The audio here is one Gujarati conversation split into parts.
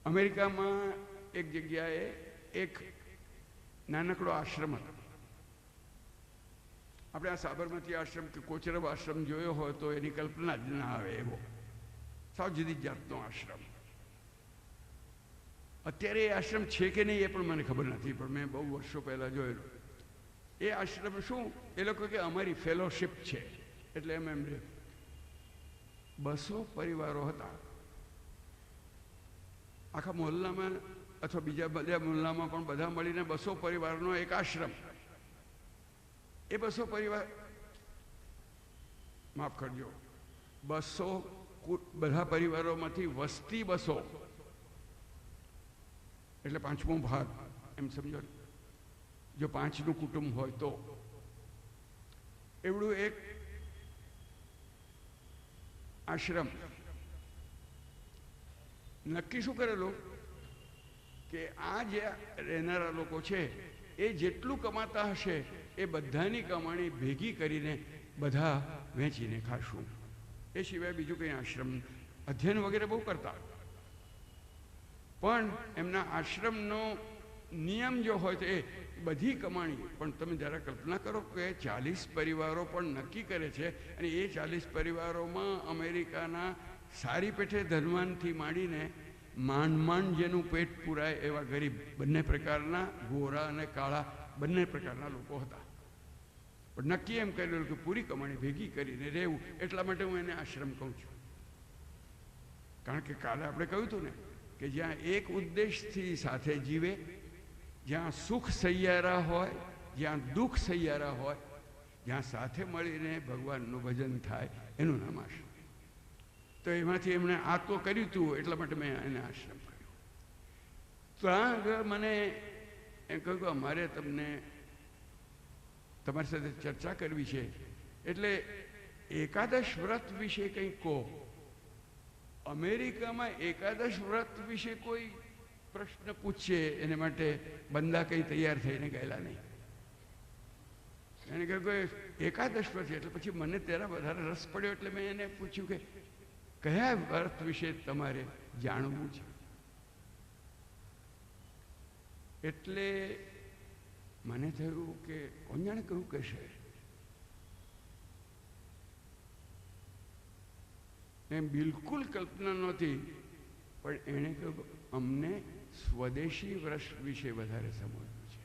અમેરિકામાં એક જગ્યાએ એક નાનકડો આશ્રમ હતો. આપણે આ સાબરમતી આશ્રમ કે કોચરબ આશ્રમ જોયો હોય તો એની કલ્પના જ ના આવે એવો સાવ જુદી જાતનો આશ્રમ. અત્યારે એ આશ્રમ છે કે નહીં એ પણ મને ખબર નથી, પણ મેં બહુ વર્ષો પહેલાં જોયેલો. એ આશ્રમ શું, એ લોકો કે અમારી ફેલોશિપ છે, એટલે એમ 200 પરિવારો હતા આખા મોહલ્લામાં, અથવા બીજા બધા મોહલ્લામાં પણ બધા મળીને 200 પરિવારનો એક આશ્રમ. એ 200 પરિવાર, માફ કરજો, 200 બધા પરિવારોમાંથી વસ્તી 200 એટલે 5મો ભાગ એમ સમજો. જો 5નું કુટુંબ હોય તો એવડું એક આશ્રમ. નક્કી શું કરેલું કે આ જે રહેનારા લોકો છે એ જેટલું કમાતા હશે એ બધાની કમાણી ભેગી કરીને બધા વેચીને ખાશું. એ સિવાય બીજું કંઈ આશ્રમ અધ્યયન વગેરે બહુ કરતા, પણ એમના આશ્રમનો નિયમ જો હોય તો એ બધી કમાણી. પણ તમે જરા કલ્પના કરો કે 40 પરિવારો પણ નક્કી કરે છે, અને એ 40 પરિવારોમાં અમેરિકાના સારી પેઠે ધનવાનથી માંડીને માંડ જેનું પેટ પૂરાય એવા ગરીબ, બંને પ્રકારના, ગોરા અને કાળા બંને પ્રકારના લોકો હતા. પણ નક્કી એમ કરેલું કે પૂરી કમાણી ભેગી કરીને રહેવું. એટલા માટે હું એને આશ્રમ કહું છું. કારણ કે કાલે આપણે કહ્યું હતું ને કે જ્યાં એક ઉદ્દેશથી સાથે જીવે, જ્યાં સુખ સૈયારા હોય, જ્યાં દુઃખ સૈયારા હોય, જ્યાં સાથે મળીને ભગવાનનું ભજન થાય, એનું નામ આશ્રમ. તો એમાંથી એમણે આ તો કર્યું હતું, એટલા માટે મેં એને આશ્રમ કર્યું. ત્યાં આગળ મને એમ કહ્યું કે અમારે તમને તમારી સાથે ચર્ચા કરવી છે, એટલે એકાદશ વ્રત વિશે કંઈક કહો. અમેરિકામાં એકાદશ વ્રત વિશે કોઈ પ્રશ્ન પૂછશે એને માટે બંદા કંઈ તૈયાર થઈને ગયેલા નહીં. એને કહ્યું કે એકાદશ વ્રત છે, એટલે પછી મને ત્યારે વધારે રસ પડ્યો, એટલે મેં એને પૂછ્યું કે કયા વ્રત વિશે તમારે જાણવું છે. એટલે મને થયું કે કોણ જાણે કયું કહેશે. એમ બિલકુલ કલ્પના નહોતી, પણ એણે કહ્યું અમને સ્વદેશી વ્રત વિશે વધારે સમજવું છે.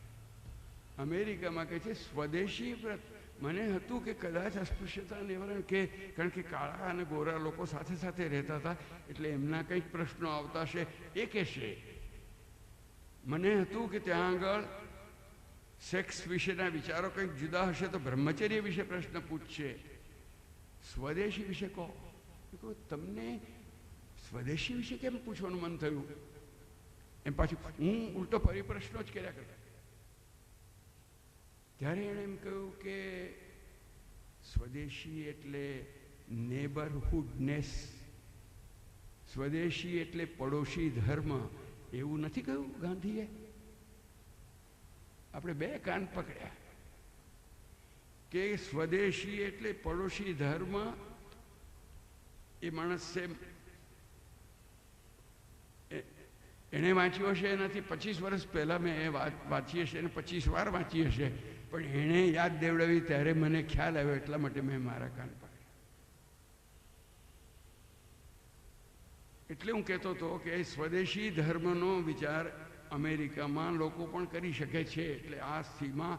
અમેરિકામાં કહે છે સ્વદેશી વ્રત. મને હતું કે કદાચ અસ્પૃશ્યતા નિવારણ કે, કારણ કે કાળા અને ગોરા લોકો સાથે સાથે રહેતા હતા, એટલે એમના કંઈક પ્રશ્નો આવતા હશે એ કહેશે. મને હતું કે ત્યાં આગળ સેક્સ વિશેના વિચારો કંઈક જુદા હશે તો બ્રહ્મચર્ય વિશે પ્રશ્ન પૂછશે. સ્વદેશી વિશે કહો. તમને સ્વદેશી વિશે કેમ પૂછવાનું મન થયું? એમ પાછું હું ઉલટો ફરી પ્રશ્નો જ કર્યા કરતા. ત્યારે એણે એમ કહ્યું કે સ્વદેશી એટલે નેબરહુડનેસ, સ્વદેશી એટલે પડોશી ધર્મ. એવું નથી કહ્યું ગાંધીએ? આપણે બે કાન પકડ્યા કે સ્વદેશી એટલે પડોશી ધર્મ. એ માણસ છે, એણે વાંચ્યું હશે એનાથી 25 વર્ષ પહેલાં મેં એ વાંચી હશે, એને 25 વાર વાંચી હશે, પણ એણે યાદ દેવડાવી ત્યારે મને ખ્યાલ આવ્યો, એટલા માટે મેં મારા કાન પકડ્યા. એટલે હું કહેતો હતો કે સ્વદેશી ધર્મનો વિચાર અમેરિકામાં લોકો પણ કરી શકે છે. એટલે આ સીમા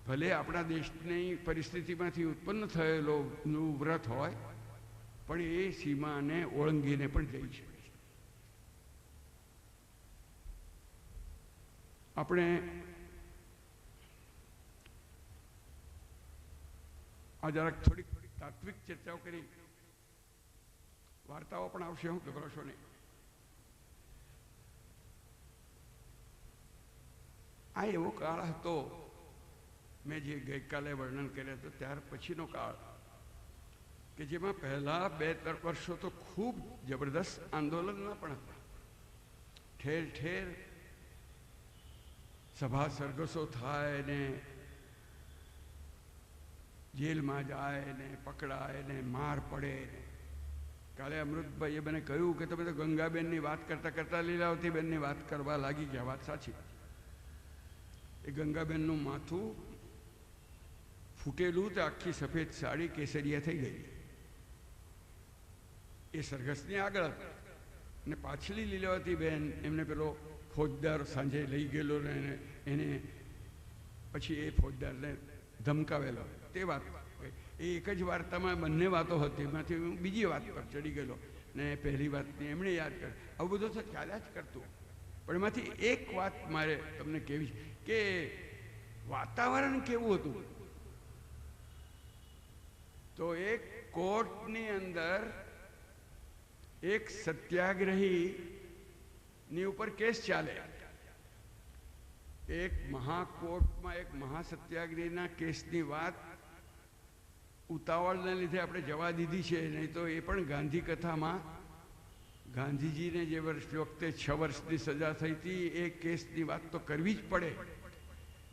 ભલે આપણા દેશની પરિસ્થિતિમાંથી ઉત્પન્ન થયેલું વ્રત હોય, પણ એ સીમાને ઓળંગીને પણ જઈ શકે છે. આપણે આ જરાક થોડીક તાત્વિક ચર્ચાઓ કરી, વાર્તાઓ પણ આવશે, હું ગભરાશો નહીં. આ એવો કાળ હતો, મેં જે ગઈકાલે વર્ણન કર્યા હતો ત્યાર પછીનો કાળ, કે જેમાં પહેલા 2-3 વર્ષો તો ખૂબ જબરદસ્ત આંદોલનના પણ હતા. ઠેર ઠેર સભા સરઘસો થાય ને જેલમાં જાય ને પકડાય ને માર પડે ને કાલે અમૃતભાઈએ મને કહ્યું કે તમે તો ગંગાબેનની વાત કરતાં કરતાં લીલાવતીબેનની વાત કરવા લાગી ગયા. વાત સાચી. એ ગંગાબેનનું માથું ફૂટેલું તો આખી સફેદ સાડી કેસરિયા થઈ ગઈ. એ સરઘસની આગળ ને પાછલી લીલાવતીબેન એમને પેલો ફોજદાર સાંજે લઈ ગયેલો ને એને પછી એ ફોજદારને ધમકાવેલો. તે વાત એ એક જ વાર્તામાં બંને વાતો હતી. એમાંથી હું બીજી વાત પર ચડી ગયેલો ને પહેલી વાતની એમણે યાદ કરી. આવું બધું તો ચાલ્યા જ કરતું. પણ એમાંથી એક વાત મારે તમને કહેવી છે કે વાતાવરણ કેવું હતું. તો એક કોર્ટની અંદર એક સત્યાગ્રહીની ઉપર કેસ ચાલે. એક મહાકોર્ટમાં એક મહાસત્યાગ્રહીના કેસની વાત ઉતાવળને લીધે આપણે જવા દીધી છે. નહીં તો એ પણ ગાંધી કથામાં ગાંધીજીને જે વખતે 6 વર્ષની સજા થઈ હતી એ કેસની વાત તો કરવી જ પડે.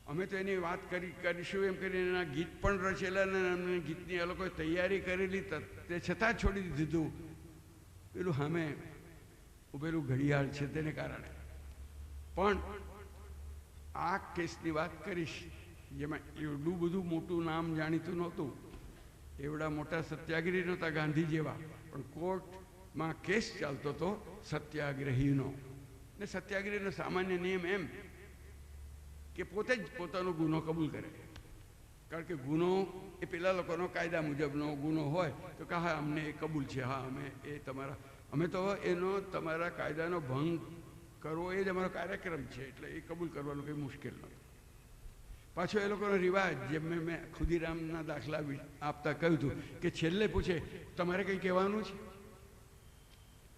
અમે તો એની વાત કરીશું એમ કરીને એના ગીત પણ રચેલા ને અમને ગીતની આ લોકોએ તૈયારી કરેલી તે છતાં છોડી દીધું. પેલું સામે ઉભેલું ઘડિયાળ છે તેને કારણે. પણ આ કેસની વાત કરીશ જેમાં એટલું બધું મોટું નામ જાણીતું નહોતું. એવડા મોટા સત્યાગ્રહી નહોતા ગાંધી જેવા, પણ કોર્ટમાં કેસ ચાલતો હતો સત્યાગ્રહીનો. ને સત્યાગ્રહીનો સામાન્ય નિયમ એમ કે પોતે જ પોતાનો ગુનો કબૂલ કરે. કારણ કે ગુનો એ પેલા લોકોનો કાયદા મુજબનો ગુનો હોય તો કે હા અમને એ કબૂલ છે, હા અમે તો એનો તમારા કાયદાનો ભંગ કરવો એ જ અમારો કાર્યક્રમ છે, એટલે એ કબૂલ કરવાનું કંઈ મુશ્કેલ નથી. પાછો એ લોકોનો રિવાજ જેમ મેં ખુદીરામના દાખલા આપતા કહ્યું હતું કે છેલ્લે પૂછે તમારે કંઈ કહેવાનું છે.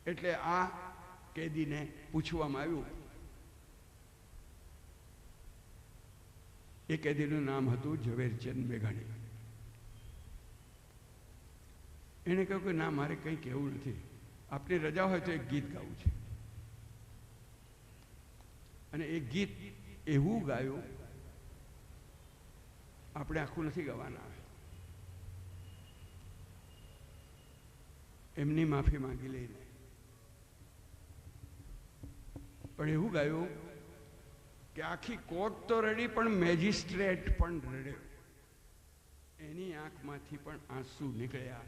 એટલે આ કેદીને પૂછવામાં આવ્યું. એ કેદીનું નામ હતું ઝવેરચંદ મેઘાણી. એણે કહ્યું કે ના મારે કંઈ કહેવું નથી, આપની રજા હોય તો એક ગીત ગાવું છે. અને એ ગીત એવું ગાયું આપણે આખું નથી ગાવાના. એમની માફી માંગી લઈને પણ એવું ગાયું કે આખી કોર્ટ તો રડી પણ મેજિસ્ટ્રેટ પણ રડ્યો. એની આંખમાંથી પણ આંસુ નીકળ્યા.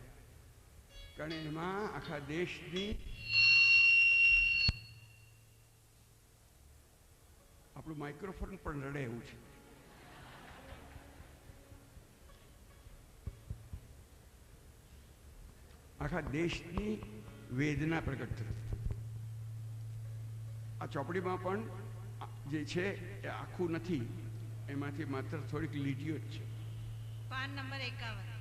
કારણ એમાં આખા દેશની આપણું માઇક્રોફોન પણ રડે એવું છે. આખા દેશની વેદના પ્રગટ થઈ. આ ચોપડીમાં પણ જે છે એ આખું નથી, એમાંથી માત્ર થોડીક લીટીઓ જ છે. PAN number 51.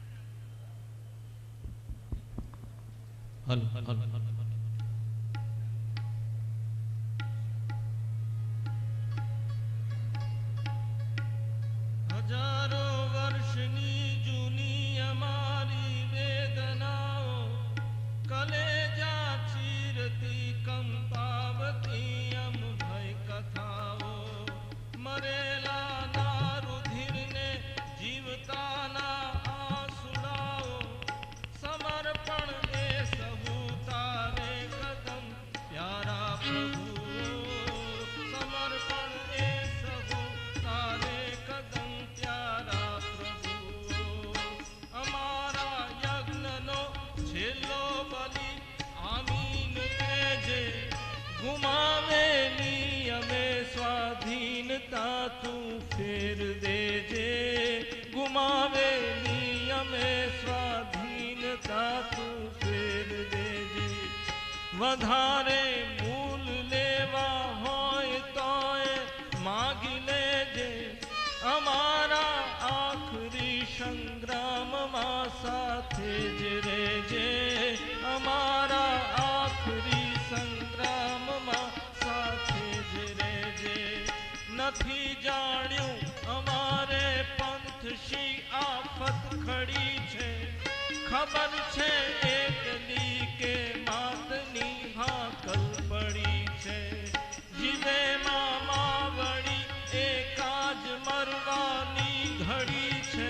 હજારો વર્ષની જૂની અમારી વેદનાઓ કલેજા ચીરતી કંપાવતી અમ ભય કથાઓ. મરેલા ના રુધિરને જીવતાના આંસુડાઓ. સમર્પણ એ સહુ તારે કદમ પ્યારા પ્રભુ. સમર્પણ એ સહુ તારે કદમ પ્યારા પ્રભુ. અમારા યજ્ઞનો છેલ્લો બલિ આમીન કહેજે. ગુમાવેલી અમે સ્વાધીનતા તું ફેર દેજે. ગુમાવેલી અમે સ્વાધીનતા તું ફેર દેજે. વધારે મૂલ લેવા હોય તોય માગી લેજે. અમારા આખરી સંગ્રામમાં સાથે જ રહેજે. અમારા આખરી સંગ્રામમાં સાથે જ રહેજે. નથી જાણ્યું અમારે પંથ શી આફત ખડી છે. ખબર છે એકલી કે માતની હાકલ પડી છે. જીવે માવડી એકાજ મરવાની ઘડી છે.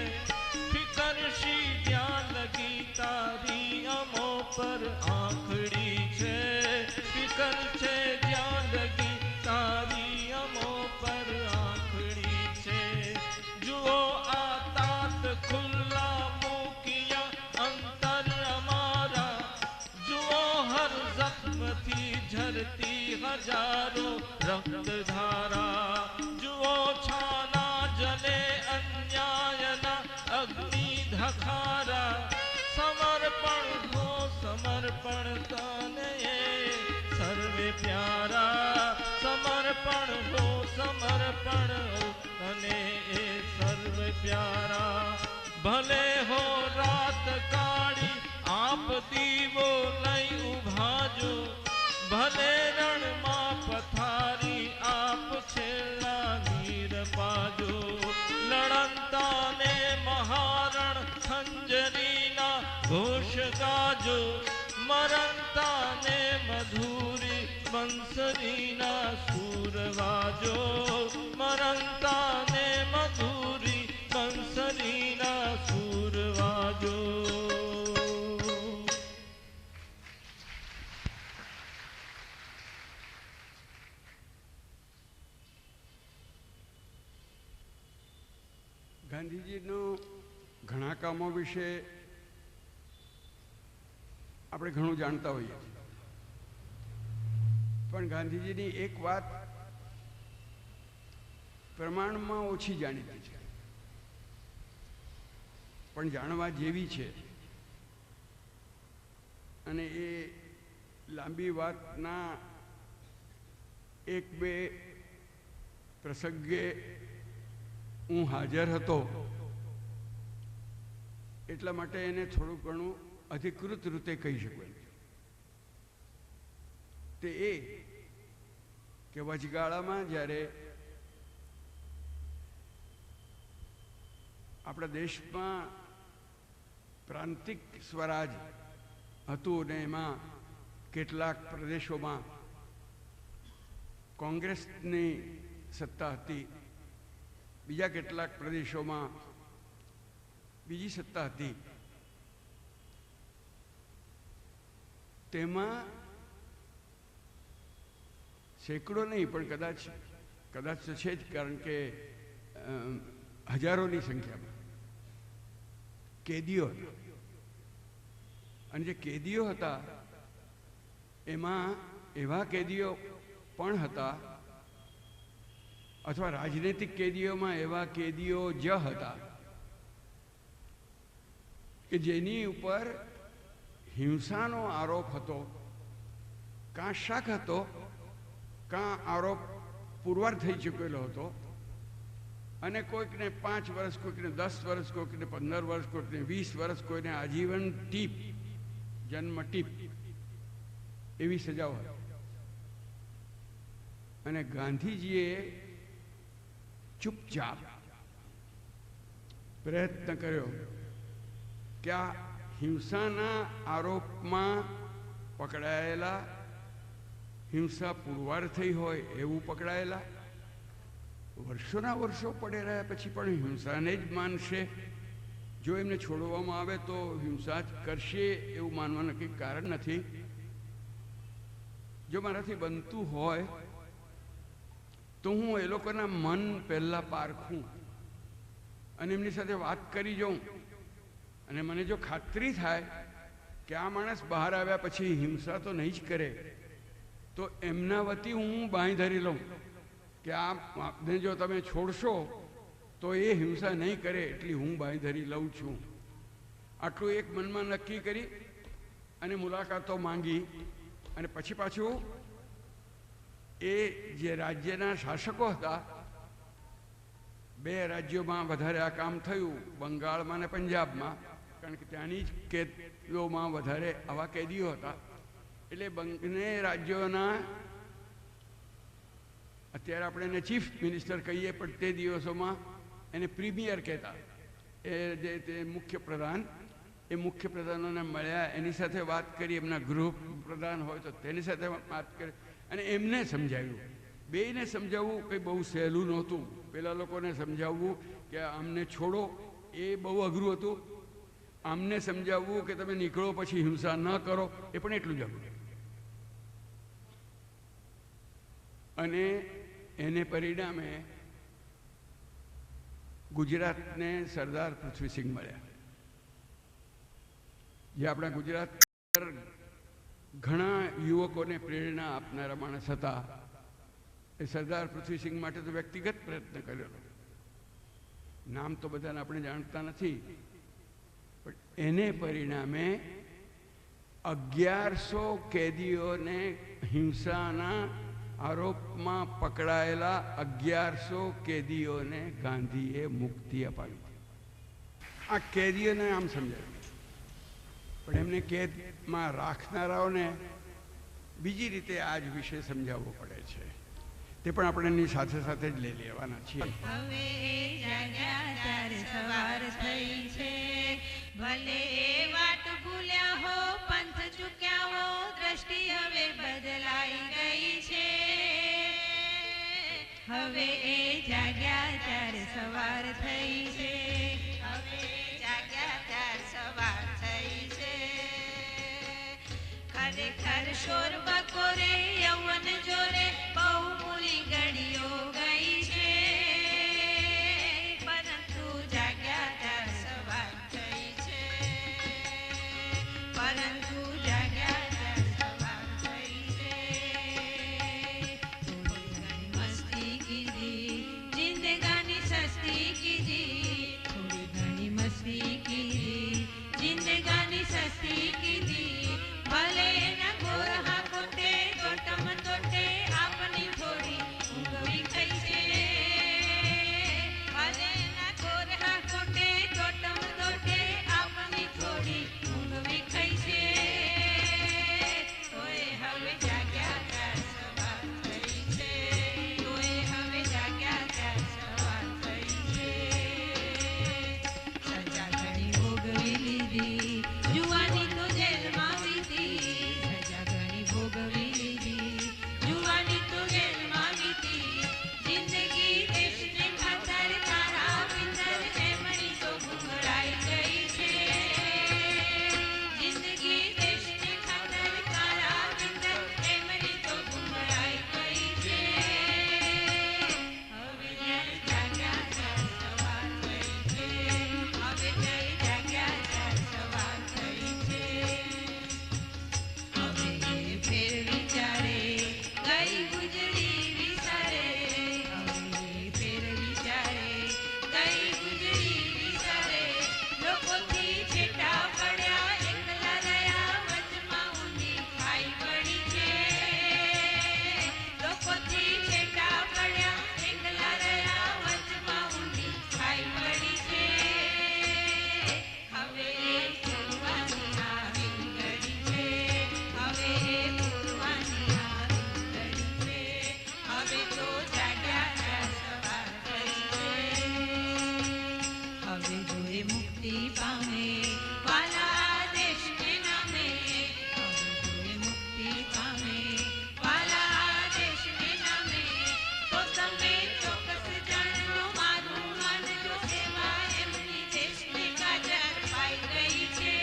ફિકર શી જ્યાં લગી તારી અમો પર આંખડી છે, ફિકર છે જ્યાં લગી તારી અમો પર આંખડી છે. જુઓ આ તાત ખુલ્લા મૂકિયા અંતર અમારા, જુઓ હર જખ્મથી ઝરતી હજારો રક્તધારા, જુઓ છાના જલે અન્યાયના અગ્નિ ધખારા. સમર્પણ હો સમર્પણ તને સર્વે પ્યારા, સમર્પણ હો સમર્પણ તને સર્વે પ્યારા. ભલે હો રાત કાળી આપ દીવો લઈ ઉભાજો, ભલે રણમાં પથારી આપ છેલ્લા નીર પાજો. લડંતાને મહારણ ખંજરીના ઘોષ ગાજો, મરંતાને મધુરી બંસરીના સૂર વાજો, મરંતાને મધુરી બંસરીના સૂર વાજો. ગાંધીજીનો ઘણા કામો વિશે આપણે ઘણું જાણતા હોઈએ છીએ, પણ ગાંધીજીની એક વાત પ્રમાણમાં ઓછી જાણીતી છે, પણ જાણવા જેવી છે. અને એ લાંબી વાતના એક બે પ્રસંગે હું હાજર હતો, એટલા માટે એને થોડું ઘણું અધિકૃત રીતે કહી શકું. તે એ કે વચગાળામાં જ્યારે આપણા દેશમાં પ્રાંતિક સ્વરાજ હતું ને એમાં કેટલાક પ્રદેશોમાં કોંગ્રેસની સત્તા હતી, બીજા કેટલાક પ્રદેશોમાં બીજી સત્તા હતી. તેમાં સેંકડો નહીં પણ કદાચ તો છે જ, કારણ કે હજારોની સંખ્યામાં કેદીઓ હતા. અને જે કેદીઓ હતા એમાં એવા કેદીઓ પણ હતા, અથવા રાજનૈતિક કેદીઓમાં એવા કેદીઓ જ હતા કે જેની ઉપર હિંસાનો આરોપ હતો, કાં શક હતો, કાં આરોપ પુરવાર થઈ ચૂકેલો હતો. અને કોઈકને 5 વર્ષ, કોઈકને 10 વર્ષ, કોઈકને 15 વર્ષ, કોઈકને 20 વર્ષ, કોઈને આજીવન ટીપ, જન્મ ટીપ એવી સજાઓ હતી. અને ગાંધીજીએ ચૂપચાપ પ્રયત્ન કર્યો કે આ હિંસાના આરોપમાં પકડાયેલા, હિંસા પુરવાર થઈ હોય એવું પકડાયેલા, વર્ષોના વર્ષો પડે રહ્યા પછી પણ હિંસાને જ માનશે, જો એમને છોડવામાં આવે તો હિંસા જ કરશે એવું માનવાનું કંઈ કારણ નથી. જો મારાથી બનતું હોય તો હું એ લોકોના મન પહેલાં પારખું અને એમની સાથે વાત કરી જાઉં, અને મને જો ખાતરી થાય કે આ માણસ બહાર આવ્યા પછી હિંસા તો નહીં જ કરે, તો એમના વતી હું બાંયધરી લઉં કે આપને જો તમે છોડશો તો એ હિંસા નહીં કરે એટલી હું બાંયધરી લઉં છું. આટલું એક મનમાં નક્કી કરી અને મુલાકાતો માંગી. અને પછી પાછું એ જે રાજ્યના શાસકો હતા, 2 રાજ્યોમાં વધારે આ કામ થયું, બંગાળમાં અને પંજાબમાં, કારણ કે ત્યાંની જ કેદીઓમાં વધારે આવા કેદીઓ હતા. એટલે બંને રાજ્યોના, અત્યારે આપણે એને ચીફ મિનિસ્ટર કહીએ પણ તે દિવસોમાં એને પ્રીમિયર કહેતા, એ જે તે મુખ્ય પ્રધાન, એ મુખ્ય પ્રધાનોને મળ્યા, એની સાથે વાત કરી, એમના ગૃહ પ્રધાન હોય તો તેની સાથે વાત કરી અને એમને સમજાવ્યું. બેયને સમજાવવું કંઈ બહુ સહેલું નહોતું. પેલા લોકોને સમજાવવું કે અમને છોડો એ બહુ અઘરું હતું, આમને સમજાવવું કે તમે નીકળો પછી હિંસા ન કરો એ પણ એટલું જ અઘરું. અને એને પરિણામે ગુજરાતને સરદાર પૃથ્વીસિંહ મળ્યા, જે આપણા ગુજરાત પર ઘણા યુવકોને પ્રેરણા આપનારા માણસ હતા. એ સરદાર પૃથ્વીસિંહ માટે તો વ્યક્તિગત પ્રયત્ન કરેલો. નામ તો બધાને આપણે જાણતા નથી, પણ એને પરિણામે 1100 કેદીઓને હિંસાના આરોપમાં પકડાયેલા 1100 કેદીઓને ગાંધીએ મુક્તિ અપાવી. આ કેદીઓને આમ સમજાવ્યું, પણ એમને કેદમાં રાખનારાઓને બીજી રીતે આ જ વિશે સમજાવવો પડે છે. તે પણ આપણે એની સાથે સાથે જ લઈ લેવાના છીએ. હવે જાગ્યા ત્યારે સવાર થઈ છે, ભલે એ વાટ ભૂલ્યા હો, પંથ ચૂક્યા હો, દ્રષ્ટિ હવે બદલાઈ ગઈ છે. હવે એ જાગ્યા ત્યારે સવાર થઈ છે, હવે જાગ્યા ત્યારે સવાર થઈ છે. ખરેખર શોર બકોરે યૌવન જોરે બહુ મૂલી ઘડીઓ ગઈ છે, પરંતુ જાગ્યા ત્યાર સવાર થઈ છે, પરંતુ જાગ્યા ત્યાર સવાર થઈ છે. થોડી ઘણી મસ્તી કીધી, જિંદગાની સસ્તી કીધી, થોડી ઘણી મસ્તી કીધી, જિંદગાની સસ્તી કીધી. ભલે એના ગોરહા કોટે તોટમ તોટે આપની થોડી ઊંઘવી થઈ છે, ભલે એના ગોરહા કોટે તોટમ તોટે આપની થોડી ઊંઘવી થઈ છે. તોય હવે જાગ્યા ત્યાર સવાર થઈ છે, તોય હવે જાગ્યા ત્યાર સવાર થઈ છે. સજા ઘણી ભોગવી લીધી, જુવાની તો જેલમાં વીતી, સજા ઘણી ભોગવી લીધી, જુવાની તો જેલમાં વીતી. જિંદગી દેશને ખાતર તારા વિંદર એમની તો ઘૂમરાઈ ગઈ છે, જિંદગી દેશને ખાતર તારા વિંદર એમની તો ઘૂમરાઈ ગઈ છે. હવે જ્યારે જાગ્યા ત્યાર સવાર થઈ છે, હવે જ્યારે જાગ્યા ત્યાર સવાર થઈ છે. હવે એ ફેર વિચારે ગઈ ગુજરી વિસારે, હવે એ ફેર વિચારે ગઈ ગુજરી વિસારે. લોકોથી છેટા પડ્યા, એકલા રહ્યા, વચમાં ઊંડી ખાઈ પડી છે. લોકોથી છેટા પડ્યા, એકલા રહ્યા, વચમાં ઊંડી ખાઈ પડી છે. હવે એ પૂરવાની આવી ઘડી છે, હવે એ પૂરવાની આવી ઘડી છે. હવે તો જાગ્યા ત્યાર સવાર થઈ છે, હવે જો એ મુક્તિ પામે વાલા દેશને નામે, હવે જો એ મુક્તિ પામે વાલા દેશને નામે. તો તમે ચોક્કસ જાણજો, મારું માનજો, સેવા એમની દેશને કાજર પાઈ ગઈ છે.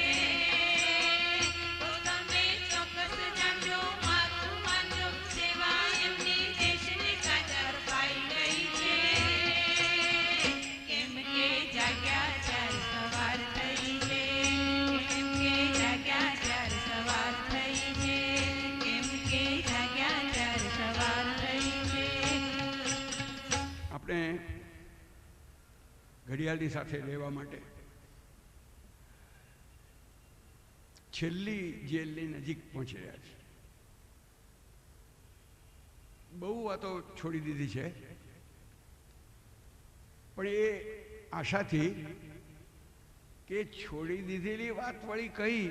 તો તમે ચોક્કસ જાણજો, મારું માનજો, સેવા એમની દેશને કાજર પાઈ ગઈ છે. કેમ કે જાગ્યા ત્યાર સવાર થઈ છે, કેમ કે જાગ્યા ત્યાર સવાર થઈ છે, કેમ કે જાગ્યા ત્યાર સવાર થઈ છે. આપણે ઘડિયાળની સાથે રહેવા માટે છેલ્લી જેલની નજીક પહોંચી રહ્યા છે. બહુ વાતો છોડી દીધી છે, પણ એ આશાથી કે છોડી દીધેલી વાત વળી કઈ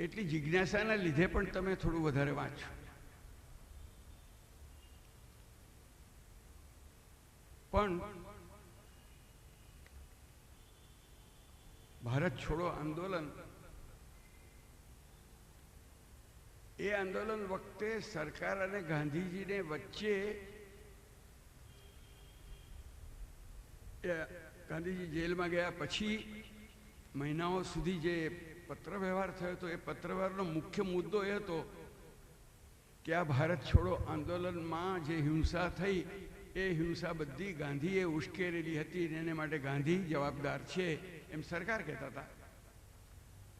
એટલી જિજ્ઞાસાના લીધે પણ તમે થોડું વધારે વાંચો. પણ ભારત છોડો આંદોલન, એ આંદોલન વખતે સરકાર અને ગાંધીજીને વચ્ચે ગાંધીજી જેલમાં ગયા પછી મહિનાઓ સુધી જે પત્ર વ્યવહાર થયો હતો, એ પત્ર વ્યવહારનો મુખ્ય મુદ્દો એ હતો કે આ ભારત છોડો આંદોલનમાં જે હિંસા થઈ, એ હિંસા બધી ગાંધીએ ઉશ્કેરેલી હતી અને એને માટે ગાંધી જવાબદાર છે એમ સરકાર કહેતા હતા.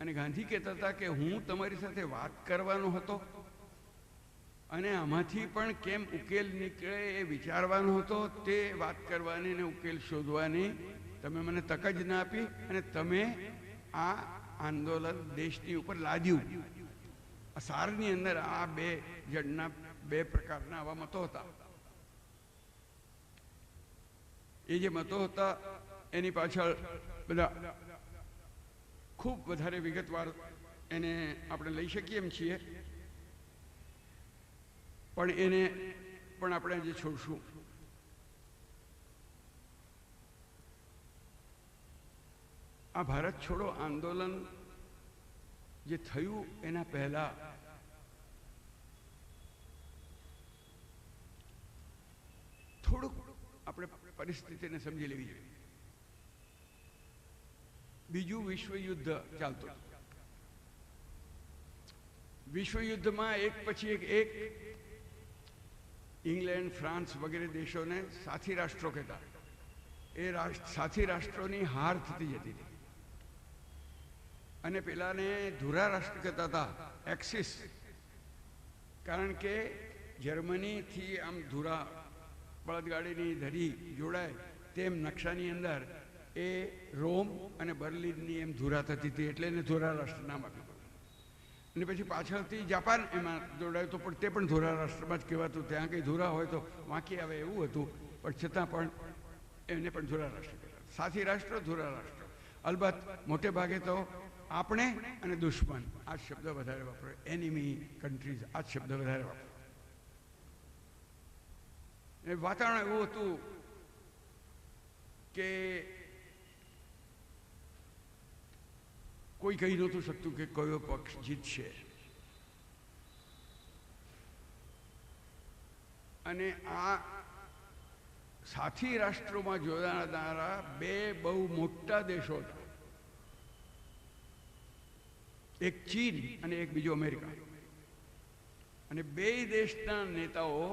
અને ગાંધી કહેતા હતા કે હું તમારી સાથે વાત કરવાનો હતો અને આમાંથી પણ કેમ ઉકેલ નીકળે એ વિચારવાનો હતો. તે વાત કરવાની અને ઉકેલ શોધવાની તમે મને તક જ ના આપી અને તમે આ આંદોલન દેશની ઉપર લાદ્યું. સારની અંદર આ બે જણના બે પ્રકારના આવા મતો હતા. એ જે મતો હતા એની પાછળ બધા ખૂબ વધારે વિગતવાર એને આપણે લઈ શકીએ એમ છીએ, પણ એને પણ આપણે જે છોડશું. આ ભારત છોડો આંદોલન જે થયું એના પહેલા થોડુંક આપણે પરિસ્થિતિને સમજી લેવી જોઈએ. બીજું વિશ્વયુદ્ધ ચાલતું. વિશ્વયુદ્ધમાં એક પછી એક ઇંગ્લેન્ડ, ફ્રાન્સ વગેરે દેશોને સાથી રાષ્ટ્રો કહેતા. એ સાથી રાષ્ટ્રોની હાર થતી જતી હતી અને પેલાને ધુરા રાષ્ટ્ર કહેતા હતા, એક્સિસ. કારણ કે જર્મનીથી આમ ધુરા બળદગાડીની ધરી જોડાય તેમ નકશાની અંદર એ રોમ અને બર્લિનની એમ ધુરા થતી હતી, એટલે એને ધુરા રાષ્ટ્ર નામ આપ્યું. અને પછી પાછળથી જાપાન એમાં જોડાયું તો પણ તે પણ ધુરા રાષ્ટ્રમાં જ કહેવાતું. ત્યાં કંઈ ધુરા હોય તો વાંકી આવે એવું હતું, પણ છતાં પણ એને પણ ધુરા રાષ્ટ્ર કહેતા. સાથી રાષ્ટ્ર, ધુરા રાષ્ટ્ર. અલબત્ત મોટે ભાગે તો આપણે અને દુશ્મન આ શબ્દ વધારે વાપરે. એનિમી કન્ટ્રીઝ આ શબ્દ વધારે વાપરે. એ વાતાવરણ એવું હતું કે કોઈ કહી નહોતું શકતું કે કયો પક્ષ જીતશે. અને આ સાથી રાષ્ટ્રોમાં જોડાનારા બે બહુ મોટા દેશો હતા, એક ચીન અને એક બીજો અમેરિકા. અને બે દેશના નેતાઓ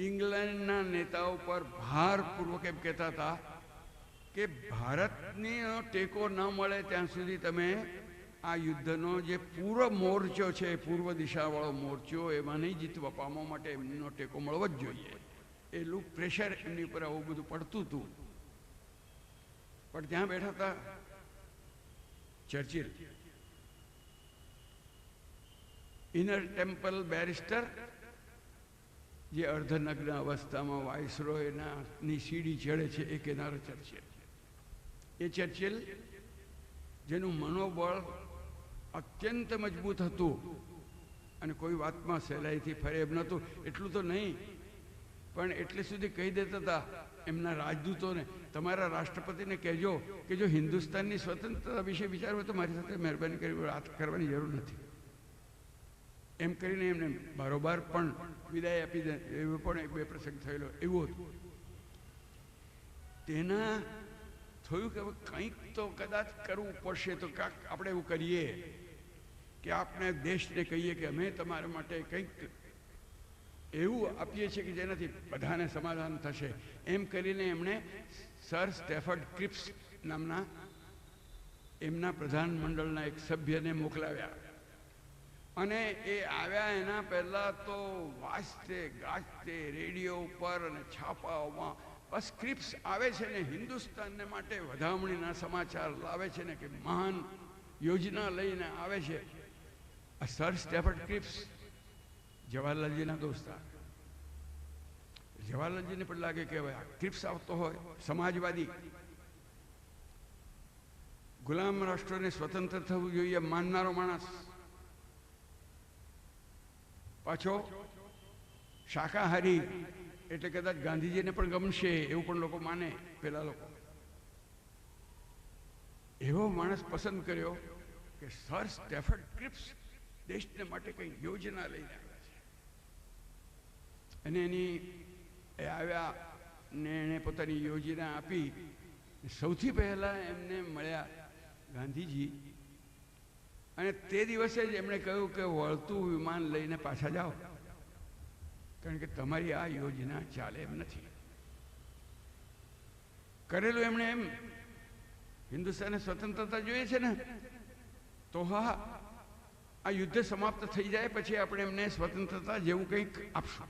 ઇંગ્લેન્ડના નેતાઓ પર ભારપૂર્વક એમ કહેતા હતા કે ભારતની ટેકો ન મળે ત્યાં સુધી તમે આ યુદ્ધનો જે પૂર્વ મોરચો છે, પૂર્વ દિશાવાળો મોરચો, એમાં નહીં જીતવા પામવા માટે એમનો ટેકો મળવો જ જોઈએ. એટલું પ્રેશર એમની ઉપર આવું બધું પડતું હતું. પણ ત્યાં બેઠા હતા ચર્ચિલ, ઇનર ટેમ્પલ બેરિસ્ટર, જે અર્ધનગ્ન અવસ્થામાં વાઇસરોયની સીડી ચડે છે, એ કેનારો ચર્ચિલ. એ ચર્ચિલ જેનું મનોબળ અત્યંત મજબૂત હતું અને કોઈ વાતમાં સહેલાઈથી ફરે એમ નહોતું. એટલું તો નહીં, પણ એટલે સુધી કહી દેતા હતા એમના રાજદૂતોને, તમારા રાષ્ટ્રપતિને કહેજો કે જો હિન્દુસ્તાનની સ્વતંત્રતા વિશે વિચારવું તો મારી સાથે મહેરબાની કરી વાત કરવાની જરૂર નથી. એમ કરીને એમને બારોબાર પણ વિદાય આપી દે. એવો પણ એક બે પ્રસંગ થયેલો એવું હતું. તેના થયું કે હવે કંઈક તો કદાચ કરવું પડશે, તો કાંક આપણે એવું કરીએ કે આપણે દેશને કહીએ કે અમે તમારા માટે કંઈક એવું આપીએ છીએ કે જેનાથી બધાને સમાધાન થશે. એમ કરીને એમણે સર સ્ટેફર્ડ ક્રિપ્સ નામના એમના પ્રધાનમંડળના એક સભ્યને મોકલાવ્યા. અને એ આવ્યા એના પહેલાં તો વાંચતે ગાજતે રેડિયો ઉપર અને છાપાઓમાં બસ ક્રિપ્સ આવે છે ને હિન્દુસ્તાનને માટે વધામણીના સમાચાર લાવે છે ને કે મહાન યોજના લઈને આવે છે. આ સર સ્ટેફર્ડ ક્રિપ્સ જવાહરલાલજીના દોસ્તા. જવાહરલાલજીને પણ લાગે કે હવે આ ક્રિપ્સ આવતો હોય, સમાજવાદી, ગુલામ રાષ્ટ્રોને સ્વતંત્ર થવું જોઈએ માનનારો માણસ, પાછો શાકાહારી, એટલે કદાચ ગાંધીજીને પણ ગમશે એવું પણ લોકો માને. પેલા લોકો એવો માણસ પસંદ કર્યો કે સર સ્ટેફર્ડ ક્રિપ્સ દેશને માટે કંઈ યોજના લઈને આવ્યા છે. અને એની એ આવ્યા ને એણે પોતાની યોજના આપી. સૌથી પહેલાં એમને મળ્યા ગાંધીજી, અને તે દિવસે જ એમણે કહ્યું કે વળતું વિમાન લઈને પાછા જાઓ, કારણ કે તમારી આ યોજના ચાલે એમ નથી. કરેલું એમણે એમ. હિન્દુસ્તાને સ્વતંત્રતા જોઈએ છે ને, તો હા, આ યુદ્ધ સમાપ્ત થઈ જાય પછી આપણે એમને સ્વતંત્રતા જેવું કંઈક આપશું.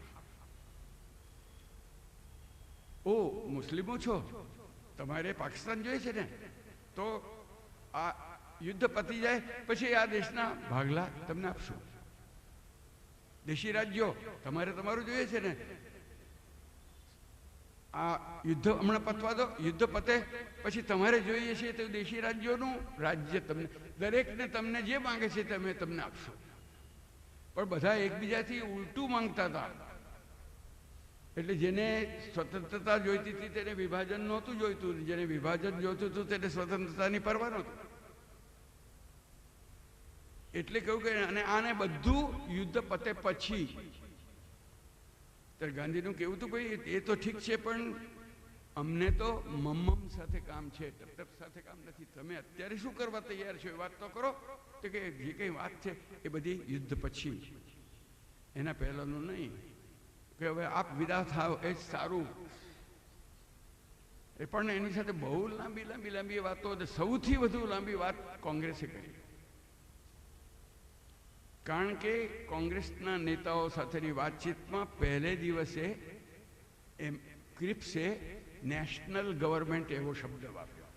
ઓ મુસ્લિમો છો, તમારે પાકિસ્તાન જોઈએ છે ને, તો આ યુદ્ધ પતી જાય પછી આ દેશના ભાગલા તમને આપશું. દેશી રાજ્યો તમારે તમારું જોઈએ છે ને, આ યુદ્ધ હમણાં પતવા દો, યુદ્ધ પતે પછી તમારે જોઈએ છે તો દેશી રાજ્યોનું રાજ્ય તમને, દરેકને તમને જે માંગે છે તમે તમને આપશો. પણ બધા એકબીજાથી ઉલટું માંગતા હતા. એટલે જેને સ્વતંત્રતા જોઈતી હતી તેને વિભાજન નહોતું જોઈતું, જેને વિભાજન જોઈતું હતું તેને સ્વતંત્રતાની પરવા નહોતું. એટલે કહ્યું કે અને આને બધું યુદ્ધ પતે પછી. ત્યારે ગાંધીનું કહેવું હતું ભાઈ એ તો ઠીક છે, પણ અમને તો મમ્મમ સાથે કામ છે, ટપ સાથે કામ નથી. તમે અત્યારે શું કરવા તૈયાર છો એ વાત તો કરો. તો કે જે કંઈ વાત છે એ બધી યુદ્ધ પછી, એના પહેલાંનું નહીં. કે હવે આપ વિદા થાવ એ જ સારું. એ પણ એની સાથે બહુ લાંબી વાતો, સૌથી વધુ લાંબી વાત કોંગ્રેસે કરી. કારણ કે કોંગ્રેસના નેતાઓ સાથેની વાતચીતમાં પહેલે દિવસે એમ ક્રિપ્સે નેશનલ ગવર્મેન્ટ એવો શબ્દ વાપર્યો,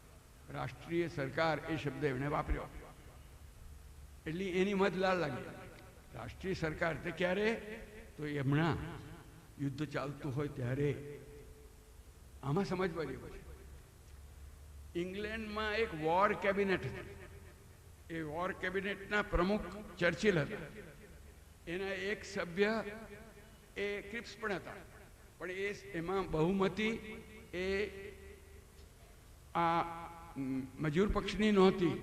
રાષ્ટ્રીય સરકાર એ શબ્દ એમણે વાપર્યો. એટલે એની મધ લાલ લાગી. રાષ્ટ્રીય સરકાર તે ક્યારે? તો એમણા યુદ્ધ ચાલતું હોય ત્યારે. આમાં સમજવા જેવું છે. ઇંગ્લેન્ડમાં એક વોર કેબિનેટ હતું. એ વોર કેબિનેટના પ્રમુખ ચર્ચિલ હતા. એના એક સભ્ય એ ક્રિપ્સ પણ હતા. પણ એમાં બહુમતી એ આ મજૂર પક્ષની નહોતી.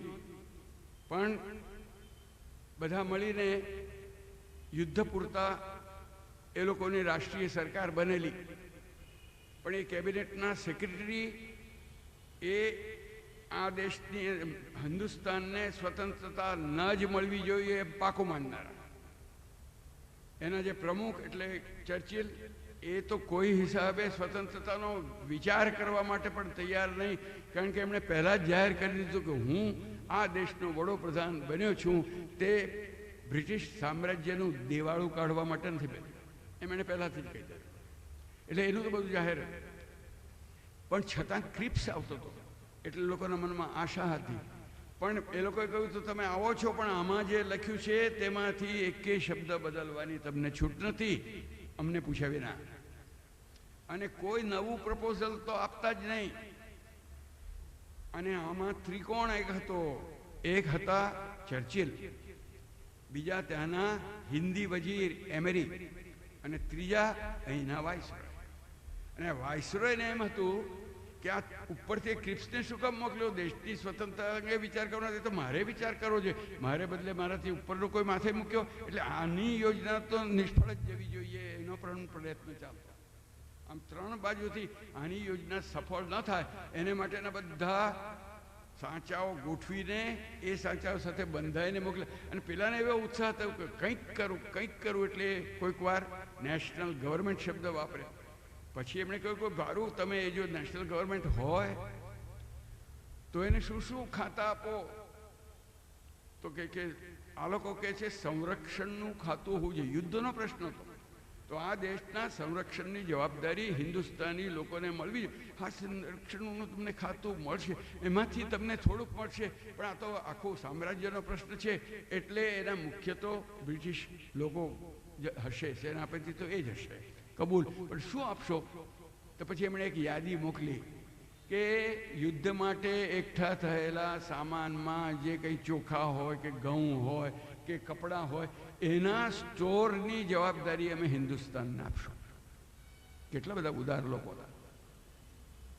પણ બધા મળીને યુદ્ધ પૂરતા એ લોકોની રાષ્ટ્રીય સરકાર બનેલી. પણ એ કેબિનેટના સેક્રેટરી એ આ દેશની હિન્દુસ્તાનને સ્વતંત્રતા ન જ મળવી જોઈએ એમ પાકો માનનારા. એના જે પ્રમુખ એટલે ચર્ચિલ, એ તો કોઈ હિસાબે સ્વતંત્રતાનો વિચાર કરવા માટે પણ તૈયાર નહીં. કારણ કે એમણે પહેલાં જ જાહેર કરી દીધું કે હું આ દેશનો વડોપ્રધાન બન્યો છું તે બ્રિટિશ સામ્રાજ્યનું દેવાળું કાઢવા માટે નથી બન્યો. એમ એણે પહેલાંથી જ કહી દીધું. એટલે એનું તો બધું જાહેર હતું. પણ છતાં ક્રિપ્સ આવતો હતો એટલે લોકોના મનમાં આશા હતી. પણ એ લોકોએ કહ્યું તો તમે આવો છો, પણ આમાં જે લખ્યું છે તેમાંથી એકેય શબ્દ બદલવાની તમને છૂટ નથી, અમને પૂછ્યા વિના. અને કોઈ નવું પ્રપોઝલ તો આપતા જ નહીં. અને આમાં ત્રિકોણ એક હતો. એક હતા ચર્ચિલ, બીજા ત્યાંના હિન્દી વજીર એમેરી, અને ત્રીજા અહીંના વાઇસરોય. અને વાઇસરોયને એમ હતું કે આ ઉપરથી ક્રિપ્સને શું કામ મોકલ્યો? દેશની સ્વતંત્રતા અંગે વિચાર કરવાનો તો મારે વિચાર કરવો છે. મારે બદલે મારાથી ઉપરનો કોઈ માથે મૂક્યો. એટલે આની યોજના તો નિષ્ફળ જ જવી જોઈએ, એનો પણ પ્રયત્ન ચાલતો. આમ ત્રણ બાજુથી આની યોજના સફળ ન થાય એને માટેના બધા સાચાઓ ગોઠવીને એ સાચાઓ સાથે બંધાઈને મોકલે. અને પેલાને એવો ઉત્સાહ થયો કે કંઈક કરું એટલે કોઈક વાર નેશનલ ગવર્મેન્ટ શબ્દ વાપરે. પછી એમણે કહ્યું કે ભારું તમે એ જો નેશનલ ગવર્મેન્ટ હોય તો એને શું શું ખાતા આપો? તો કે આ લોકો કહે છે સંરક્ષણનું ખાતું હોવું જોઈએ. યુદ્ધનો પ્રશ્ન હતો. તો આ દેશના સંરક્ષણની જવાબદારી હિન્દુસ્તાની લોકોને મળવી જોઈએ. હા, સંરક્ષણનું તમને ખાતું મળશે, એમાંથી તમને થોડુંક મળશે, પણ આ તો આખું સામ્રાજ્યનો પ્રશ્ન છે. એટલે એના મુખ્ય તો બ્રિટિશ લોકો હશે, સેનાપતિ તો એ જ હશે. કબૂલ. પણ શું આપશો? તો પછી એમણે એક યાદી મોકલી કે યુદ્ધ માટે એકઠા થયેલા સામાનમાં જે કંઈ ચોખા હોય કે ઘઉં હોય કે કપડાં હોય એના સ્ટોરની જવાબદારી અમે હિન્દુસ્તાનને આપશું. કેટલા બધા ઉદાર લોકો હતા.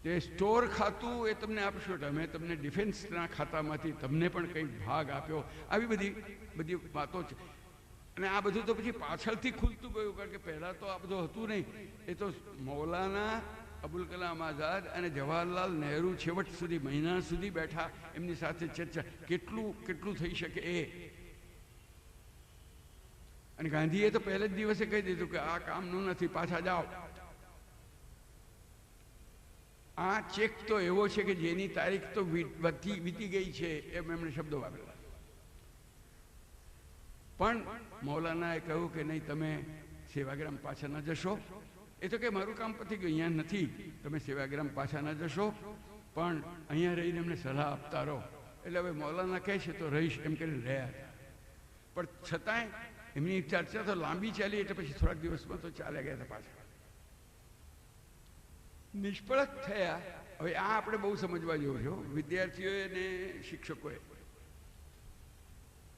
તે સ્ટોર ખાતું એ તમને આપશું એટલે અમે તમને ડિફેન્સના ખાતામાંથી તમને પણ કંઈક ભાગ આપ્યો. આવી બધી વાતો છે. અને આ બધું તો પછી પાછળથી ખુલતું ગયું, કારણ કે પહેલાં તો આ બધું હતું નહીં. એ તો મૌલાના અબુલ કલામ આઝાદ અને જવાહરલાલ નહેરુ છેવટ સુધી મહિના સુધી બેઠા, એમની સાથે ચર્ચા. કેટલું થઈ શકે એ. અને ગાંધીએ તો પહેલે જ દિવસે કહી દીધું કે આ કામનું નથી, પાછા જાઓ. આ ચેક તો એવો છે કે જેની તારીખ તો વીતી ગઈ છે, એમ એમણે શબ્દો વાપરેલા. પણ મૌલાનાએ કહ્યું કે નહીં, તમે સેવાગ્રામ પાછા ન જશો. એ તો કે મારું કામ પતી ગયું, અહીંયા નથી, તમે સેવાગ્રામ પાછા ન જશો, પણ અહીંયા રહીને એમને સલાહ આપતા રહો. એટલે હવે મૌલાના કહે છે તો રહીશ એમ કરીને રહ્યા. પણ છતાંય એમની ચર્ચા તો લાંબી ચાલી, એટલે પછી થોડાક દિવસમાં તો ચાલ્યા ગયા હતા પાછા. નિષ્ફળ જ થયા. હવે આ આપણે બહુ સમજવા જેવું છે, વિદ્યાર્થીઓએ ને શિક્ષકોએ,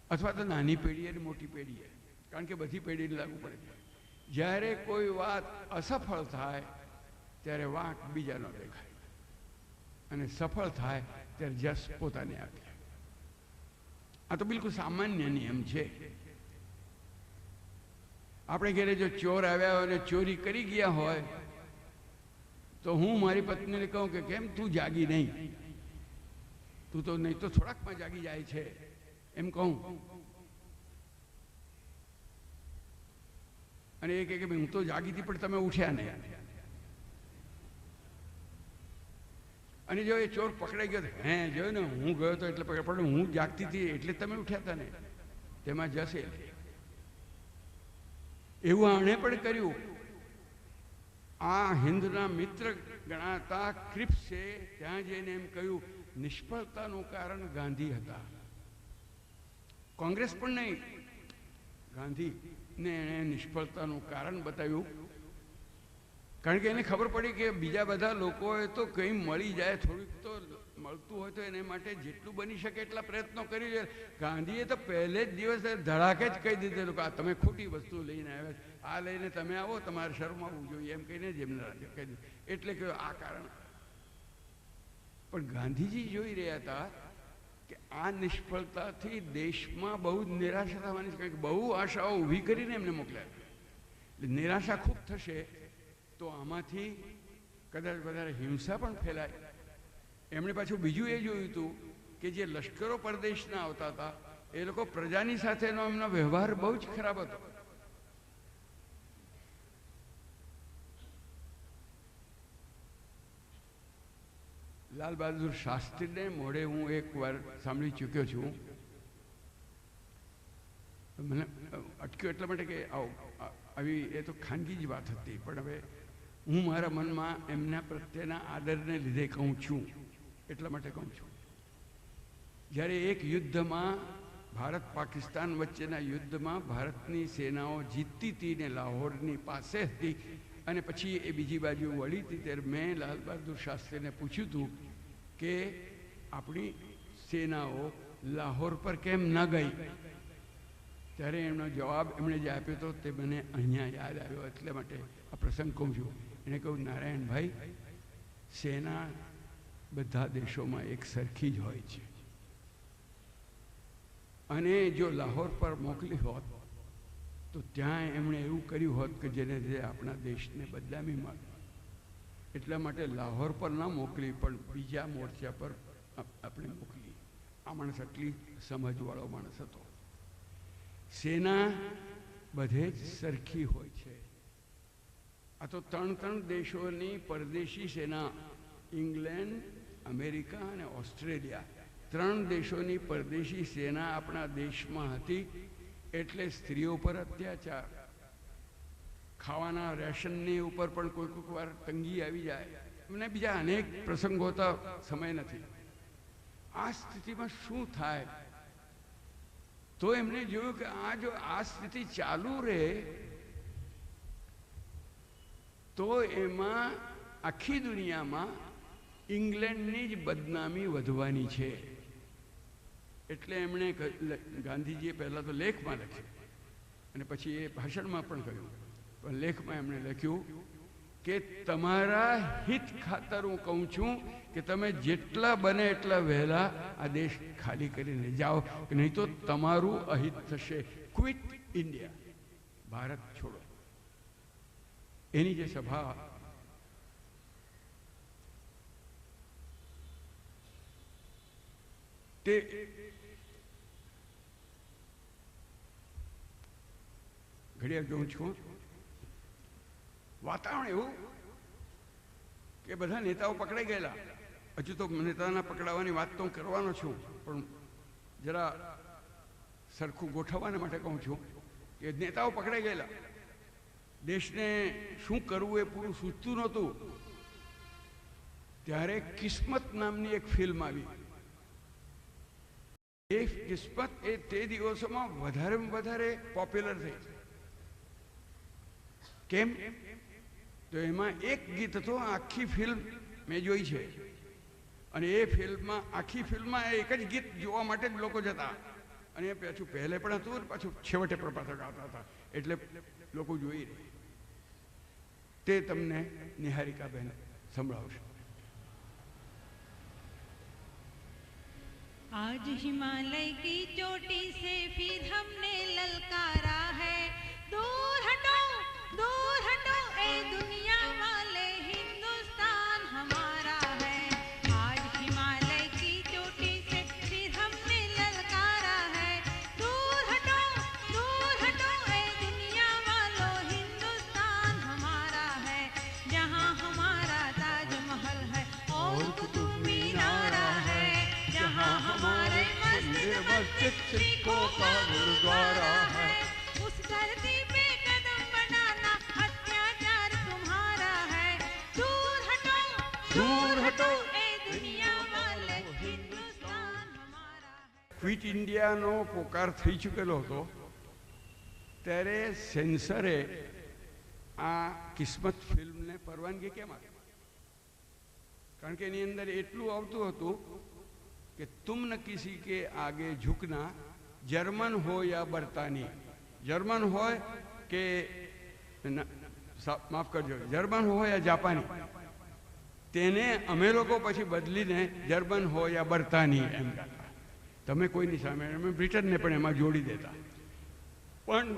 અથવા તો નાની પેઢી અને મોટી પેઢીએ, કારણ કે બધી પેઢીને લાગુ પડે. જ્યારે કોઈ વાત અસફળ થાય ત્યારે વાંક બીજાનો દેખાય, અને સફળ થાય ત્યારે જસ પોતાને આપે. આ તો બિલકુલ સામાન્ય નિયમ છે. આપણે ઘરે જો ચોર આવ્યા હોય અને ચોરી કરી ગયા હોય, તો હું મારી પત્નીને કહું કે કેમ તું જાગી નહીં, તું તો નહીં તો થોડાકમાં જાગી જાય છે, એમ કહું. અને એ કહે કે હું તો જાગી હતી પણ તમે ઉઠ્યા નહીં. અને જો એ ચોર પકડાઈ ગયો, હે જોયું ને હું ગયો હતો એટલે પકડ, પણ હું જાગતી હતી એટલે તમે ઉઠ્યા હતા ને, તેમાં જશે. એવું આણે પણ કર્યું. આ હિન્દના મિત્ર ગણાતા ક્રિપ્સે ત્યાં જઈને એમ કહ્યું, નિષ્ફળતાનું કારણ ગાંધી હતા, કોંગ્રેસ પણ નહીં, ગાંધીને એણે નિષ્ફળતાનું કારણ બતાવ્યું. કારણ કે એને ખબર પડી કે બીજા બધા લોકોએ તો કંઈ મળી જાય, થોડુંક તો મળતું હોય તો એને માટે જેટલું બની શકે એટલા પ્રયત્નો કરી લે. ગાંધીએ તો પહેલે જ દિવસે ધડાકે જ કહી દીધેલું કે આ તમે ખોટી વસ્તુ લઈને આવ્યા, આ લઈને તમે આવો, તમારે શરમાવવું જોઈએ, એમ કહીને જ એમને કહી દીધું. એટલે કે આ કારણ. પણ ગાંધીજી જોઈ રહ્યા હતા કે આ નિષ્ફળતાથી દેશમાં બહુ જ નિરાશા થવાની છે, કારણ કે બહુ આશાઓ ઊભી કરીને એમને મોકલ્યા. એટલે નિરાશા ખૂબ થશે તો આમાંથી કદાચ વધારે હિંસા પણ ફેલાય. એમણે પાછું બીજું એ જોયું હતું કે જે લશ્કરો પરદેશના આવતા હતા એ લોકો પ્રજાની સાથેનો એમનો વ્યવહાર બહુ જ ખરાબ હતો. લાલ બહાદુર શાસ્ત્રીને મોઢે હું એક વાર સાંભળી ચૂક્યો છું. મને અટક્યો એટલા માટે કે આવી એ તો ખાનગી જ વાત હતી, પણ હવે હું મારા મનમાં એમના પ્રત્યેના આદરને લીધે કહું છું, એટલા માટે કહું છું. જ્યારે એક યુદ્ધમાં, ભારત પાકિસ્તાન વચ્ચેના યુદ્ધમાં ભારતની સેનાઓ જીતતી હતી ને લાહોરની પાસે હતી, અને પછી એ બીજી બાજુ વળી હતી, ત્યારે મેં લાલ બહાદુર શાસ્ત્રીને પૂછ્યું હતું કે આપણી સેનાઓ લાહોર પર કેમ ન ગઈ. ત્યારે એમનો જવાબ એમણે જે આપ્યો હતો તે મને અહીંયા યાદ આવ્યો, એટલે માટે આ પ્રસંગ કહું છું. એણે કહ્યું, નારાયણભાઈ, સેના બધા દેશોમાં એક સરખી જ હોય છે, અને જો લાહોર પર મોકલી હોત તો ત્યાં એમણે એવું કર્યું હોત કે જેને લીધે આપણા દેશને બદનામી મળે. એટલા માટે લાહોર પર ન મોકલી પણ બીજા મોરચા પર આપણે મોકલી. આ માણસ આટલી સમજવાળો માણસ હતો. સેના બધે જ સરખી હોય છે. આ તો 3 દેશોની પરદેશી સેના, ઇંગ્લેન્ડ, અમેરિકા અને ઓસ્ટ્રેલિયા, 3 દેશોની પરદેશી સેના આપણા દેશમાં હતી. એટલે સ્ત્રીઓ પર અત્યાચાર, ખાવાના રેશનની ઉપર પણ કોઈક વાર તંગી આવી જાય, અને બીજા અનેક પ્રસંગો હતા, સમય નથી. આ સ્થિતિમાં શું થાય? તો એમણે જોયું કે જો આ સ્થિતિ ચાલુ રહે તો એમાં આખી દુનિયામાં ઇંગ્લેન્ડની જ બદનામી વધવાની છે. એટલે એમણે ગાંધીજીએ પહેલાં તો લેખમાં લખ્યું અને પછી એ ભાષણમાં પણ કહ્યું, પણ લેખમાં એમણે લખ્યું કે તમારા હિત ખાતર હું કહું છું કે તમે જેટલા બને એટલા વહેલા આ દેશ ખાલી કરીને જાઓ, નહીં તો તમારું અહિત થશે. ક્વિટ ઇન્ડિયા, ભારત છોડો. એની જે સભા તે ઘડિયાળ જોઉં છું. વાતાવરણ એવું કે બધા નેતાઓ પકડાઈ ગયેલા. હજુ તો નેતાના પકડાવાની વાત તો હું કરવાનો છું, પણ જરા સરખું ગોઠવવાને માટે કહું છું કે નેતાઓ પકડાઈ ગયેલા. દેશને શું કરવું એ પૂરું સૂચતું નહોતું. ત્યારે કિસ્મત નામની એક ફિલ્મ આવી. એ કિસ્મત એ તે દિવસોમાં વધારેમાં વધારે પોપ્યુલર થઈ. કેમ? તો એમાં એક ગીત હતો, આખી ફિલ્મ મેં જોઈ છે, અને એ ફિલ્મમાં આખી ફિલ્મમાં એક જ ગીત જોવા માટે જ લોકો જતા, અને એ પાછું પહેલે પણ હતું પાછું છેવટે પણ પાછા ગાતા હતા, એટલે લોકો જોઈ રહે. તે તમને નિહારિકાબેન સંભળાવશે. आज हिमालय की चोटी से फिर हमने ललकारा है, दूर हटो ए दुनिया वाले, हिंदुस्तान हमारा है. आज हिमालय की चोटी से फिर हमने ललकारा है, दूर हटो ए दुनिया वालो, हिंदुस्तान हमारा है. जहाँ हमारा ताजमहल है और कुतुब मीनारा है, जहाँ हमारे मस्जिद सिखों का गुरुद्वारा है, उस धरती पे कदम बनाना अत्याचार तुम्हारा है. दूर हटो ए दुनिया वाले, हिंदुस्तान हमारा है. ક્વિટ ઇન્ડિયાનો પોકાર થઈ ચૂકેલો હતો ત્યારે સેન્સરે આ કિસ્મત ફિલ્મને પરવાનગી કેમ આપી? કારણ કે એની અંદર એટલું આવતું હતું કે તુમ ન કિસી કે આગે ઝુકના, જર્મન हो या બરતાની, જર્મન હોય કે માફ કરજો, જર્મન હોય યા જાપાની, તેને અમે લોકો પછી બદલીને જર્મન હોય યા બરતાની એમ કહેતા. તમે કોઈની સામે, અમે બ્રિટનને પણ એમાં જોડી દેતા. પણ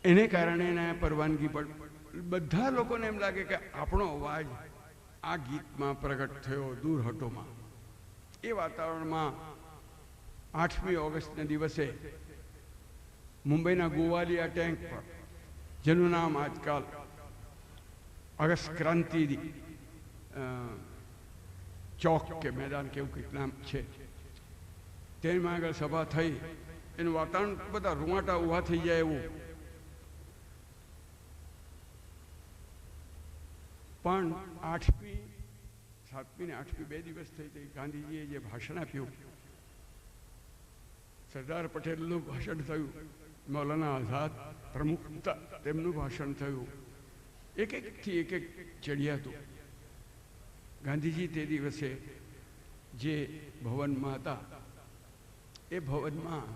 એને કારણે એને પરવાનગી પણ બધા લોકોને એમ લાગે કે આપણો અવાજ આ ગીતમાં પ્રગટ થયો, દૂર હટોમાં. એ વાતાવરણમાં 8મી ઓગસ્ટના દિવસે મુંબઈના ગોવાલિયા ટેન્ક પર, જેનું નામ આજકાલ અગસ્ત ક્રાંતિ ચોક કે મેદાન કેવું કંઈક નામ છે, તેમાં આગળ સભા થઈ. એનું વાતાવરણ બધા રૂવાટા ઊભા થઈ જાય એવું. પણ 8મી, 7મી ને 8મી 2 દિવસ થઈ હતી. ગાંધીજીએ જે ભાષણ આપ્યું, સરદાર પટેલનું ભાષણ થયું, મૌલાના આઝાદ પ્રમુખ તેમનું ભાષણ થયું. એક એકથી એક ચડિયા હતું. ગાંધીજી તે દિવસે જે ભવનમાં હતા, એ ભવનમાં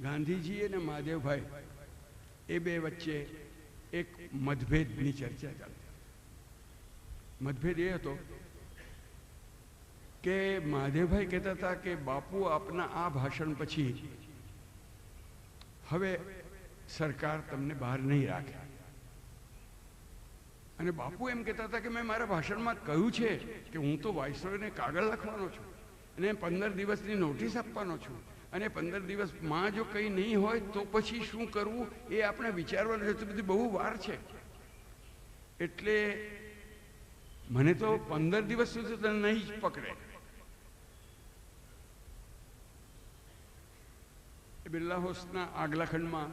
ગાંધીજી અને મહાદેવભાઈ એ બે વચ્ચે એક મતભેદની ચર્ચા ચાલતી. મતભેદ એ હતો કે મહાદેવભાઈ કહેતા હતા કે બાપુ આપના આ ભાષણ પછી હવે સરકાર તમને બહાર નહીં રાખે. અને બાપુ એમ કહેતા હતા કે મેં મારા ભાષણમાં કહ્યું છે કે હું તો વાઇસરોયને કાગળ લખવાનો છું અને 15 દિવસની નોટિસ આપવાનો છું, અને 15 દિવસમાં જો કંઈ નહીં હોય તો પછી શું કરવું એ આપણે વિચારવાનું છે. બધી બહુ વાર છે, એટલે મને તો 15 દિવસ સુધી તો નહીં જ પકડે. બિરલા હાઉસના આગલા ખંડમાં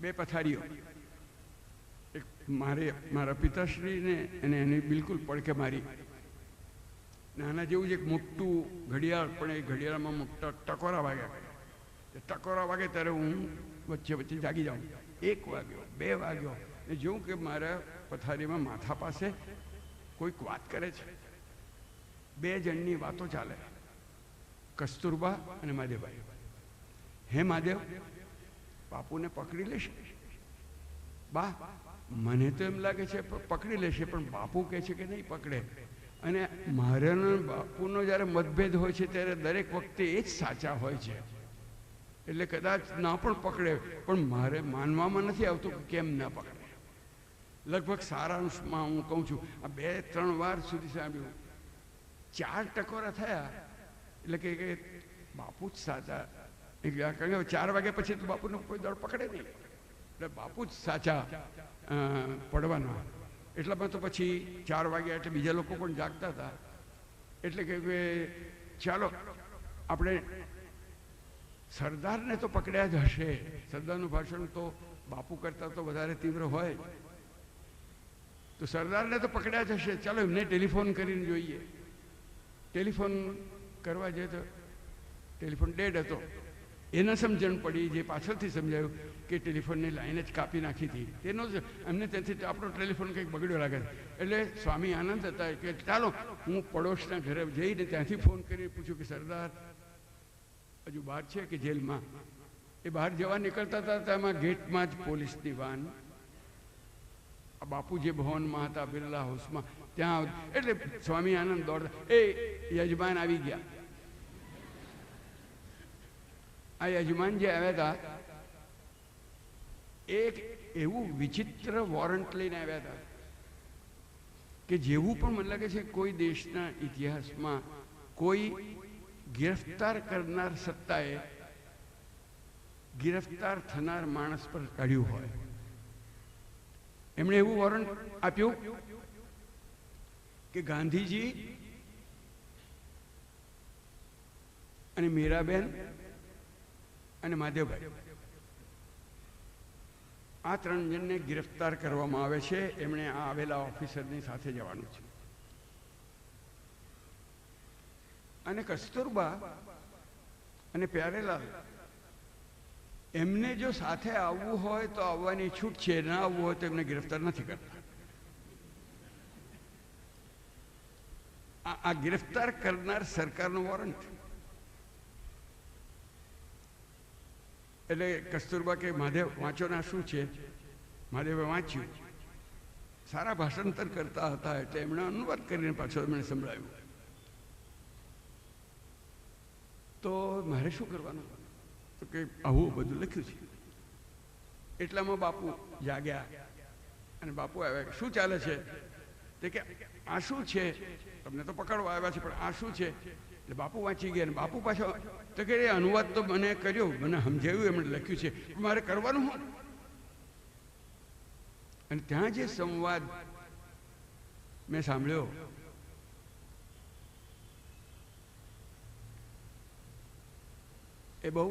2 પથારીઓ, એક મારા પિતાશ્રીને અને એની બિલકુલ પડકે મારી. નાના જેવું જ એક મોટું ઘડિયાળ, પણ એ ઘડિયાળમાં મોટા ટકોરા વાગ્યા કરે. ટકોરા વાગે ત્યારે હું વચ્ચે વચ્ચે જાગી જાઉં. 1 વાગ્યો, 2 વાગ્યો, ને જોઉં કે મારા પથારીમાં માથા પાસે કોઈક વાત કરે છે. 2 જણની વાતો ચાલે, કસ્તુરબા અને મહાદેવભાઈ. હે મહાદેવ, બાપુને પકડી લેશે? બા, મને તો એમ લાગે છે પકડી લેશે, પણ બાપુ કહે છે કે નહીં પકડે. અને મારાનો બાપુનો જ્યારે મતભેદ હોય છે ત્યારે દરેક વખતે એ જ સાચા હોય છે, એટલે કદાચ ના પણ પકડે, પણ મારે માનવામાં નથી આવતું કે કેમ ન પકડે. લગભગ સારાંશમાં હું કહું છું, આ 2-3 વાર સુધી સાંભળ્યું. 4 ટકોરા થયા એટલે કે બાપુ જ સાચા. કારણ કે 4 વાગ્યા પછી તો બાપુનો કોઈ દળ પકડે નહીં, એટલે બાપુ જ સાચા પડવાના. એટલામાં તો પછી 4 વાગ્યા એટલે બીજા લોકો પણ જાગતા હતા. એટલે કે ચાલો આપણે સરદારને તો પકડ્યા જ હશે. સરદારનું ભાષણ તો બાપુ કરતાં તો વધારે તીવ્ર હોય, તો સરદારને તો પકડ્યા જ હશે, ચાલો એમને ટેલિફોન કરીને જોઈએ. ટેલિફોન કરવા જઈએ તો ટેલિફોન ડેડ હતો. એના સમજણ પડી, જે પાછળથી સમજાયું કે ટેલિફોનની લાઈન જ કાપી નાખી હતી. તેનો જ એમને ત્યાંથી આપણો ટેલિફોન કંઈક બગડ્યો લાગે. એટલે સ્વામી આનંદ હતા કે ચાલો હું પડોશના ઘરે જઈને ત્યાંથી ફોન કરીને પૂછ્યું કે સરદાર હજુ બહાર છે કે જેલમાં. એ બહાર જવા નીકળતા હતા તેમાં ગેટમાં જ પોલીસની વાન, આ બાપુ જે ભવનમાં હતા બિરલા હાઉસમાં ત્યાં, એટલે સ્વામી આનંદ દોડતા, એ યજમાન આવી ગયા. આ યજમાન જે આવ્યા હતા એક એવું વિચિત્ર વોરંટ લઈને આવ્યા હતા કે જેવું પણ મને લાગે છે કોઈ દેશના ઇતિહાસમાં કોઈ ગિરફ્તાર કરનાર સત્તાએ ગિરફ્તાર થનાર માણસ પર કાઢ્યું હોય. એમણે એવું વોરંટ આપ્યું કે ગાંધીજી અને મીરાબેન અને માધવભાઈ આ 3 જણને ગિરફ્તાર કરવામાં આવે છે. એમણે આ આવેલા ઓફિસરની સાથે જવાનું છે. અને કસ્તુરબા અને પ્યારેલાલ એમને જો સાથે આવવું હોય તો આવવાની છૂટ છે, ના આવવું હોય તો એમને ગિરફ્તાર નથી કરતા. આ ગિરફ્તાર કરનાર સરકારનો વોરંટ. એટલે કસ્તુરબા કે મહાદેવ વાંચો ના શું છે. મહાદેવે વાંચ્યું, સારા ભાષાંતર કરતા હતા એટલે એમણે અનુવાદ કરીને પાછો એમણે સંભળાવ્યું. તો મારે શું કરવાનું? તો કે આવું બધું લખ્યું છે. એટલામાં બાપુ જાગ્યા અને બાપુ આવ્યા. શું ચાલે છે? તે કે આ શું છે? તમને તો પકડવા આવ્યા છે, પણ આ શું છે? એટલે બાપુ વાંચી ગયા. અને બાપુ પાછો તો કે એ અનુવાદ તો મને કર્યો, મને સમજાવ્યું, એમણે લખ્યું છે, મારે કરવાનું શું? અને ત્યાં જે સંવાદ મેં સાંભળ્યો એ બહુ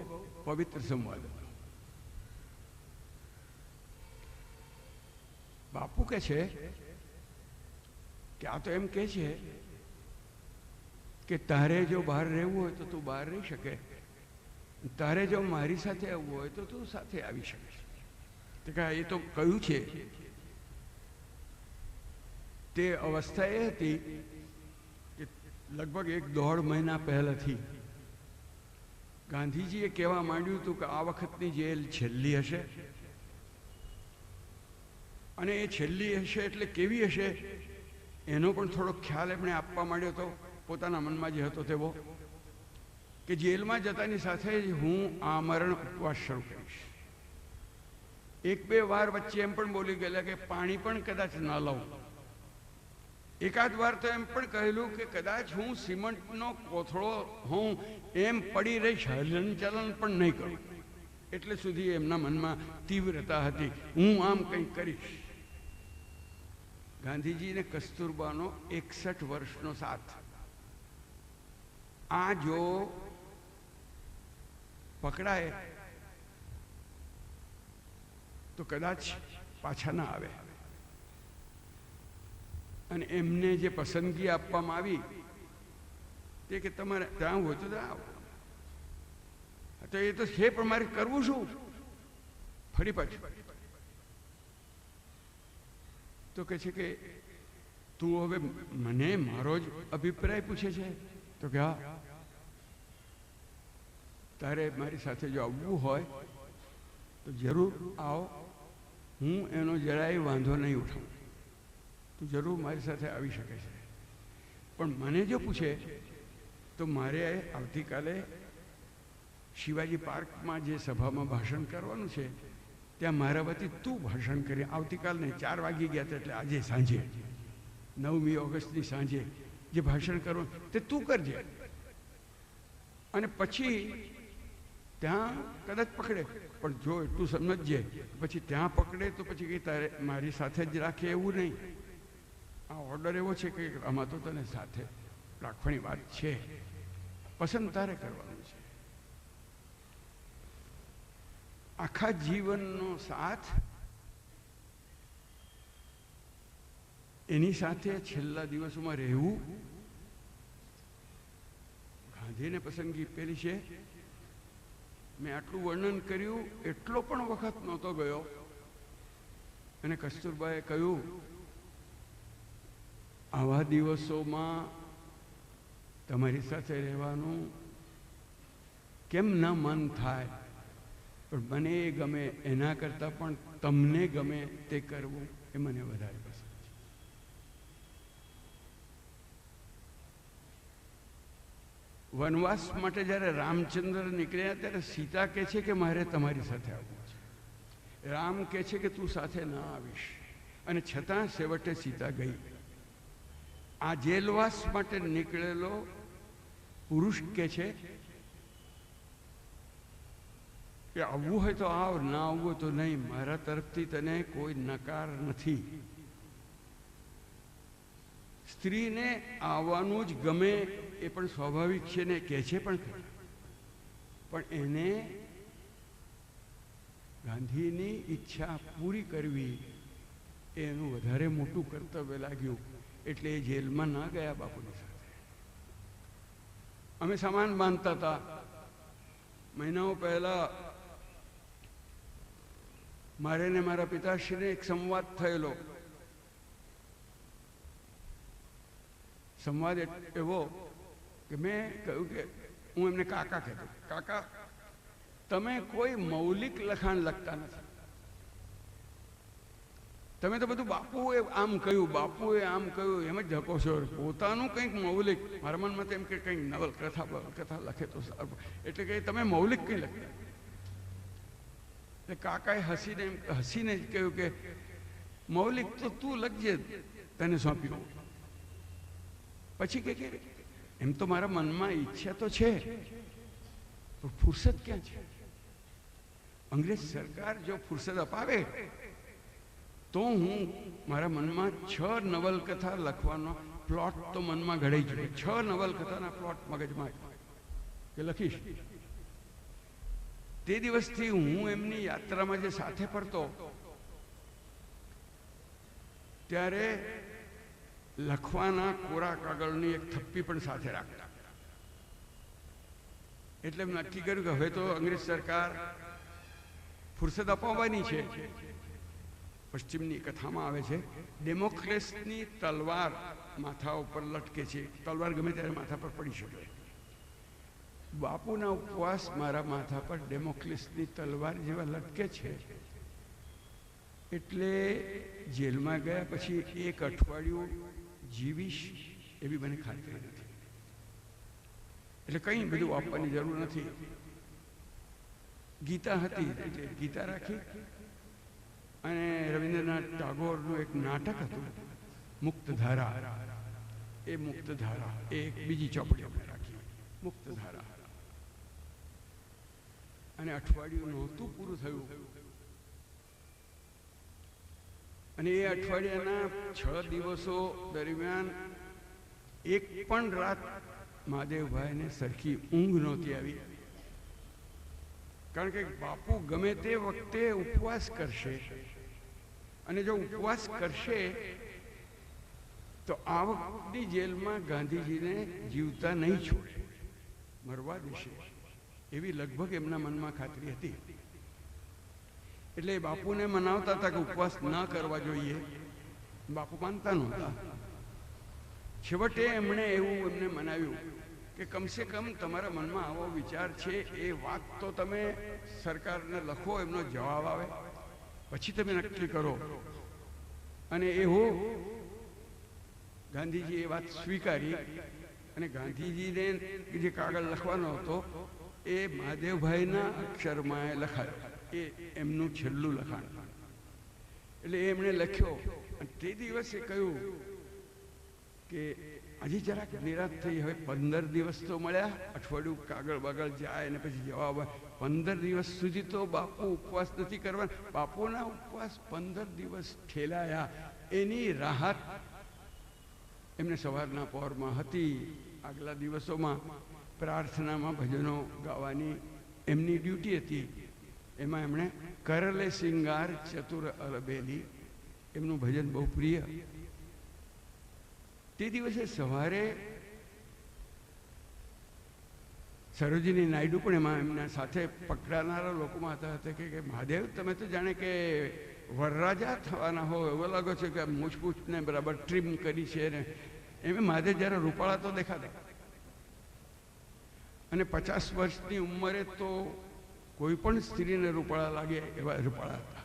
પવિત્ર સંવાદ હતો. બાપુ કે છે કે આ તો એમ કે છે કે તારે જો બહાર રહેવું હોય તો તું બહાર રહી શકે, તારે જો મારી સાથે આવવું હોય તો તું સાથે આવી શકે. એ તો કહ્યું છે. તે અવસ્થા એ હતી કે લગભગ 1.5 મહિના પહેલાથી ગાંધીજીએ કહેવા માંડ્યું હતું કે આ વખતની જેલ છેલ્લી હશે, અને એ છેલ્લી હશે એટલે કેવી હશે એનો પણ થોડો ખ્યાલ એમણે આપવા માંડ્યો હતો. પોતાના મનમાં જે હતો તેવો કે જેલમાં જતાની સાથે જ હું આમરણ ઉપવાસ શરૂ કરીશ. 1-2 વાર વચ્ચે એમ પણ બોલી ગયેલા કે પાણી પણ કદાચ ન લઉં. એકાદ વાર તો એમ પણ કહેલું કે કદાચ હું સિમેન્ટનો કોથળો હું એમ પડી રહીશ, હલનચલન પણ નહીં કરું. એટલે સુધી એમના મનમાં તીવ્રતા હતી, હું આમ કંઈક કરીશ. ગાંધીજીને કસ્તુરબાનો 61 વર્ષનો સાથ. આ જો પકડાય તો કદાચ પાછા ના આવે. અને એમને જે પસંદગી આપવામાં આવી તે કે તમારે ત્યાં હોય તો આવો. તો એ તો છે, પણ મારે કરવું શું? ફરી પાછું તો કહે છે કે તું હવે મને મારો જ અભિપ્રાય પૂછે છે? તો કે હા, તારે મારી સાથે જો આવવું હોય તો જરૂર આવો, હું એનો જરાય વાંધો નહીં ઉઠાવું. તું જરૂર મારી સાથે આવી શકે છે, પણ મને જો પૂછે તો મારે આવતીકાલે શિવાજી પાર્કમાં જે સભામાં ભાષણ કરવાનું છે ત્યાં મારા વતી તું ભાષણ કરી. આવતીકાલ નહીં, 4 વાગી ગયા હતા એટલે આજે સાંજે 9મી ઓગસ્ટની સાંજે જે ભાષણ કરવું તે તું કરજે. અને પછી ત્યાં કદાચ પકડે, પણ જો એટલું સમજજે પછી ત્યાં પકડે તો પછી કંઈ તારે મારી સાથે જ રાખે એવું નહીં. આ ઓર્ડર એવો છે કે આમાં તો તને સાથે રાખવાની વાત છે, પસંદ તારે કરવાનું છે. આખા જીવનનો સાથ એની સાથે છેલ્લા દિવસોમાં રહેવું. ગાંધીને પસંદગી પેલી છે. મેં આટલું વર્ણન કર્યું, એટલો પણ વખત નહોતો ગયો અને કસ્તુરબાએ કહ્યું આવા દિવસોમાં તમારી સાથે રહેવાનું કેમ ન મન થાય, પણ મને એ ગમે એના કરતાં પણ તમને ગમે તે કરવું એ મને વધારે પસંદ છે. વનવાસ માટે જ્યારે રામચંદ્ર નીકળ્યા ત્યારે સીતા કહે છે કે મારે તમારી સાથે આવવું છે. રામ કહે છે કે તું સાથે ના આવીશ, અને છતાં છેવટે સીતા ગઈ. આ જેલવાસ માટે નીકળેલો પુરુષ કહે છે કે આવવું હોય તો આવ, ના આવવું હોય તો નહીં, મારા તરફથી તને કોઈ નકાર નથી. સ્ત્રીને આવવાનું જ ગમે એ પણ સ્વાભાવિક છે ને કહે છે પણ એને ગાંધીની ઈચ્છા પૂરી કરવી એનું વધારે મોટું કર્તવ્ય લાગ્યું, એટલે એ જેલમાં ના ગયા બાપુની સાથે. અમે સામાન બાંધતા હતા. મહિનાઓ પહેલા મારે ને મારા પિતાશ્રીને એક સંવાદ થયેલો. સંવાદ એવો કે મેં કહ્યું કે હું એમને કાકા કહેતો, કાકા તમે કોઈ મૌલિક લખાણ લખતા નથી. તમે તો બધું બાપુએ આમ કહ્યું, બાપુએ આમ કહ્યું એમ જ ધકો છો. પોતાનું કંઈક મૌલિક, મારા મનમાં તેમ કે કંઈક નવલકથા લખે તો સારું, એટલે કે તમે મૌલિક કંઈ લખતા. એટલે કાકાએ હસીને જ કહ્યું કે મૌલિક તો તું લખજે, તને સોંપ્યું. પછી કે એમ તો મારા મનમાં ઈચ્છા તો છે, પણ ફુરસદ ક્યાં છે? અંગ્રેજ સરકાર જો ફુરસદ અપાવે તો હું મારા મનમાં 6 નવલકથા લખવાનો પ્લોટ તો મનમાં ઘડાઈ જોઈએ. 6 નવલકથાના પ્લોટ મગજમાં કે લખીશ. તે દિવસથી હું એમની યાત્રામાં જે સાથે ફરતો ત્યારે લખવાના કોરા કાગળની એક થપ્પી પણ સાથે રાખતા. એટલે મેં નક્કી કર્યું કે હવે તો અંગ્રેજ સરકાર ફુરસદ અપાવવાની છે. પશ્ચિમની કથામાં આવે છે ડેમોક્રેસની તલવાર માથા ઉપર લટકે છે. તલવાર ગમે ત્યારે માથા પર પડી શકે. બાપુના ઉપવાસ મારા માથા પર ડેમોક્રેસની તલવાર જેવા લટકે છે. એટલે જેલમાં ગયા પછી 1 અઠવાડિયું જીવીશ એવી મને ખાતરી નથી. એટલે કંઈ બધું આપવાની જરૂર નથી. ગીતા હતી એટલે ગીતા રાખી, અને રવિન્દ્રનાથ ટાગોરનું એક નાટક હતું મુક્તધારા. એ મુક્તધારા એ એક બીજી ચોપડી અમે રાખી, મુક્તધારા. અને અઠવાડિયું નહોતું પૂરું થયું, અને એ અઠવાડિયાના 6 દિવસો દરમિયાન એક પણ રાત મહાદેવભાઈને સરખી ઊંઘ નહોતી આવી. કારણ કે બાપુ ગમે તે વખતે ઉપવાસ કરશે, અને જો ઉપવાસ કરશે તો આ વખતની જેલમાં ગાંધીજીને જીવતા નહીં છોડે, મરવા દેશે એવી લગભગ એમના મનમાં ખાતરી હતી. એટલે બાપુને મનાવતા હતા કે ઉપવાસ ન કરવા જોઈએ. બાપુ માનતા નહોતા. છેવટે એમણે એવું એમને મનાવ્યું કે કમસે કમ તમારા મનમાં આવો વિચાર છે એ વાત તો તમે સરકારને લખો, એમનો જવાબ આવે પછી તમે નક્કી કરો. અને એવો ગાંધીજી એ વાત સ્વીકારી, અને ગાંધીજીને જે કાગળ લખવાનો હતો એ મહાદેવભાઈના અક્ષરમાં લખાયો. એ એમનું છેલ્લું લખાણ. એટલે એમણે લખ્યો, અને તે દિવસે કહ્યું કે હજી જરાક નિરાશ થઈ. હવે 15 દિવસ તો મળ્યા, અઠવાડિયું કાગળ બાગળ જાય અને પછી જવાબ આવે. 15 દિવસ સુધી તો બાપુ ઉપવાસ નથી કરવાના. બાપુના ઉપવાસ 15 દિવસ ઠેલાયા. એની રાહત એમને સવારના પહોરમાં હતી. આગલા દિવસોમાં પ્રાર્થનામાં ભજનો ગાવાની એમની ડ્યુટી હતી. એમાં એમણે કરલે સિંગાર ચતુર અલબેલી એમનું ભજન બહુ પ્રિય. તે દિવસે સવારે સરોજિની નાયડુ પણ એમાં એમના સાથે પકડાનારા લોકોમાં હતા કે મહાદેવ, તમે તો જાણે કે વરરાજા થવાના હો એવો લાગો છે કે મૂછપૂછને બરાબર ટ્રીમ કરી છે ને. એમ મહાદેવ જ્યારે રૂપાળા તો દેખાતા, અને 50 વર્ષની ઉંમરે તો કોઈ પણ સ્ત્રીને રૂપાળા લાગે એવા રૂપાળા હતા.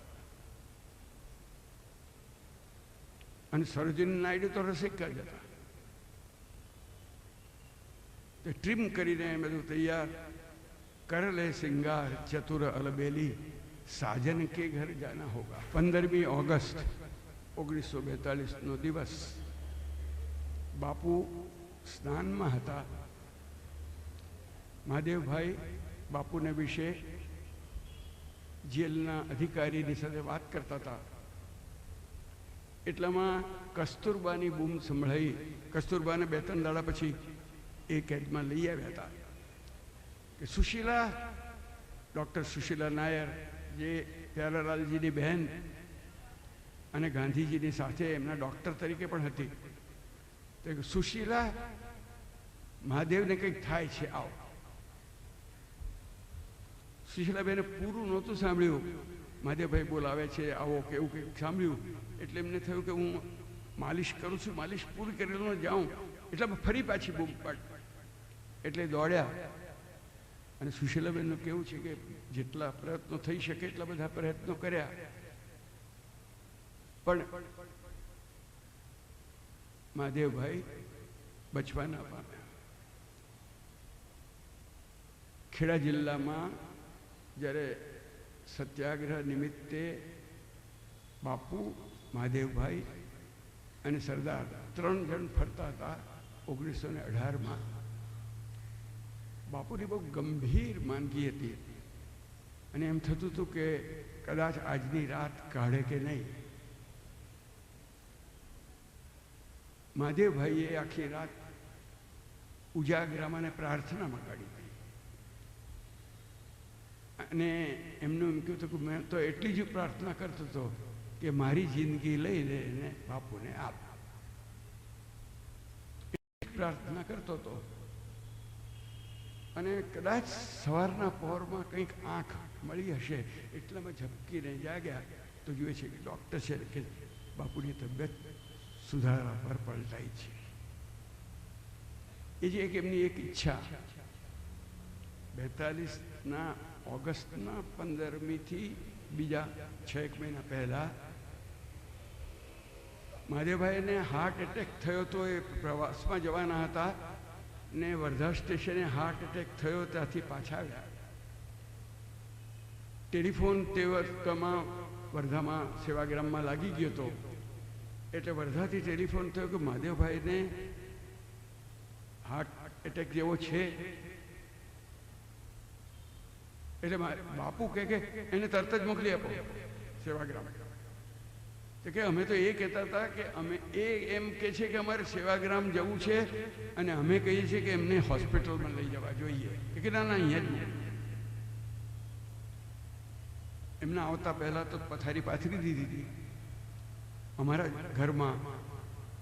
અને સરોજિની નાયડુ તો રસિકા જ હતા. તે ટ્રીમ કરીને બધું તૈયાર. કરલે સિંગાર ચતુર અલબેલી સાજન કે ઘર જાના હોગા. 15મી ઓગસ્ટ 1942નો દિવસ. બાપુ સ્નાનમાં હતા. મહાદેવભાઈ બાપુને વિશે જેલના અધિકારીની સાથે વાત કરતા હતા. એટલામાં કસ્તુરબાની બૂમ સંભળાઈ. કસ્તુરબાને 2-3 દાડા પછી એ કેદમાં લઈ આવ્યા હતા કે સુશીલા, ડૉક્ટર સુશીલા નાયર, જે પ્યારાલાલજીની બહેન અને ગાંધીજીની સાથે એમના ડૉક્ટર તરીકે પણ હતી. તો સુશીલા, મહાદેવને કંઈક થાય છે, આવો. સુશીલાબેને પૂરું નહોતું સાંભળ્યું. મહાદેવભાઈ બોલાવે છે, આવો કે એવું કંઈક સાંભળ્યું. એટલે એમને થયું કે હું માલિશ કરું છું, માલિશ પૂરી કરેલું જાઉં. એટલે ફરી પાછી બૂમ પાડી. એટલે દોડ્યા. અને સુશીલાબેનનું કેવું છે કે જેટલા પ્રયત્નો થઈ શકે એટલા બધા પ્રયત્નો કર્યા, પણ મહાદેવભાઈ બચવા ના પામ્યા. ખેડા જિલ્લામાં જ્યારે સત્યાગ્રહ નિમિત્તે બાપુ, મહાદેવભાઈ અને સરદાર 3 જણ ફરતા હતા 1918માં. બાપુની બહુ ગંભીર માંદગી હતી અને એમ થતું હતું કે કદાચ આજની રાત કાઢે કે નહીં. મહાદેવભાઈએ આખી રાત ઉજાગરામાં અને પ્રાર્થનામાં કાઢી. અને એમનું એમ કહ્યું હતું કે મેં તો એટલી જ પ્રાર્થના કરતો હતો કે મારી જિંદગી લઈને એને બાપુને આપ. પ્રાર્થના કરતો હતો. અને કદાચ સવારના પહોરમાં કંઈક આંખ મળી હશે એટલામાં ઝપકીને જાગ્યા તો જુએ છે કે ડૉક્ટર છે કે બાપુની તબિયત સુધારા પર પલટાઈ છે. એ જે એક એમની એક ઈચ્છા 42ના ઓગસ્ટના 15મીથી બીજા 6 મહિના પહેલાં મહાદેવભાઈને હાર્ટ એટેક થયો તો એ પ્રવાસમાં જવાના હતા ને વર્ધા સ્ટેશને હાર્ટ એટેક થયો, ત્યાંથી પાછા આવ્યા. ટેલિફોન તે વખતમાં વર્ધામાં સેવાગ્રામમાં લાગી ગયો હતો. એટલે વર્ધાથી ટેલિફોન થયો કે મહાદેવભાઈને હાર્ટ એટેક જેવો છે. એટલે બાપુ કહે કે એને તરત જ મોકલી આપો સેવાગ્રામ. તો કે અમે તો એ કહેતા હતા કે અમે એમ કહે છે કે અમારે સેવાગ્રામ જવું છે અને અમે કહીએ છીએ કે એમને હોસ્પિટલમાં લઈ જવા જોઈએ. કે ના ના, અહીંયા જ એમના આવતા પહેલાં તો પથારી પાથરી દીધી હતી અમારા ઘરમાં.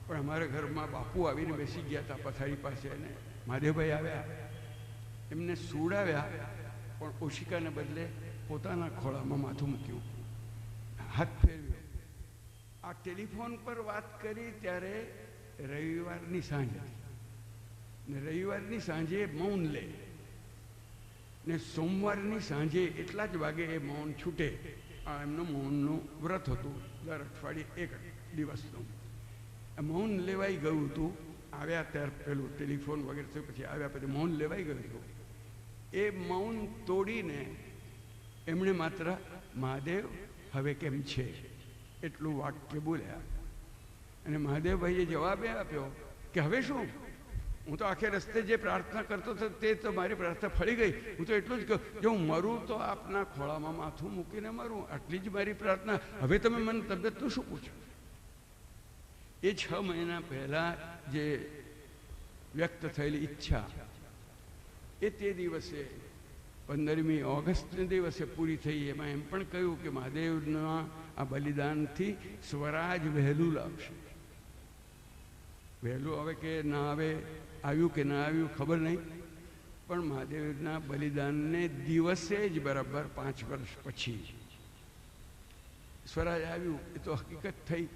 પણ અમારા ઘરમાં બાપુ આવીને બેસી ગયા હતા પથારી પાસે અને મહાદેવભાઈ આવ્યા, એમને સુડાવ્યા, પણ ઓશિકાને બદલે પોતાના ખોળામાં માથું મૂક્યું, હાથ ફેરવ્યો. આ ટેલિફોન પર વાત કરી ત્યારે રવિવારની સાંજ હતી ને રવિવારની સાંજે મૌન લે ને સોમવારની સાંજે એટલા જ વાગે એ મૌન છૂટે. આ એમનું મૌનનું વ્રત હતું, દર અઠવાડિયે 1 દિવસનું. મૌન લેવાઈ ગયું હતું. આવ્યા ત્યારે પેલું ટેલિફોન વગેરે થયું, પછી આવ્યા પછી મૌન લેવાઈ ગયું હતું. એ મૌન તોડીને એમણે માત્ર મહાદેવ હવે કેમ છે એટલું વાક્ય બોલ્યા. અને મહાદેવભાઈએ જવાબ આપ્યો કે હવે શું, હું તો આખે રસ્તે જે પ્રાર્થના કરતો હતો તે તો મારી પ્રાર્થના ફળી ગઈ. હું તો એટલું જ કહું, જો હું મરું તો આપના ખોળામાં માથું મૂકીને મરું, આટલી જ મારી પ્રાર્થના. હવે તમે મને તબિયતનું શું પૂછો? એ 6 મહિના પહેલાં જે વ્યક્ત થયેલી ઈચ્છા એ તે દિવસે 15મી ઓગસ્ટને દિવસે પૂરી થઈ. એમાં એમ પણ કહ્યું કે મહાદેવના આ બલિદાનથી સ્વરાજ વહેલું લાવશે. વહેલું આવે કે ના આવે, આવ્યું કે ના આવ્યું ખબર નહીં, પણ મહાદેવના બલિદાનને દિવસે જ બરાબર 5 વર્ષ પછી સ્વરાજ આવ્યું. એ તો હકીકત થઈ.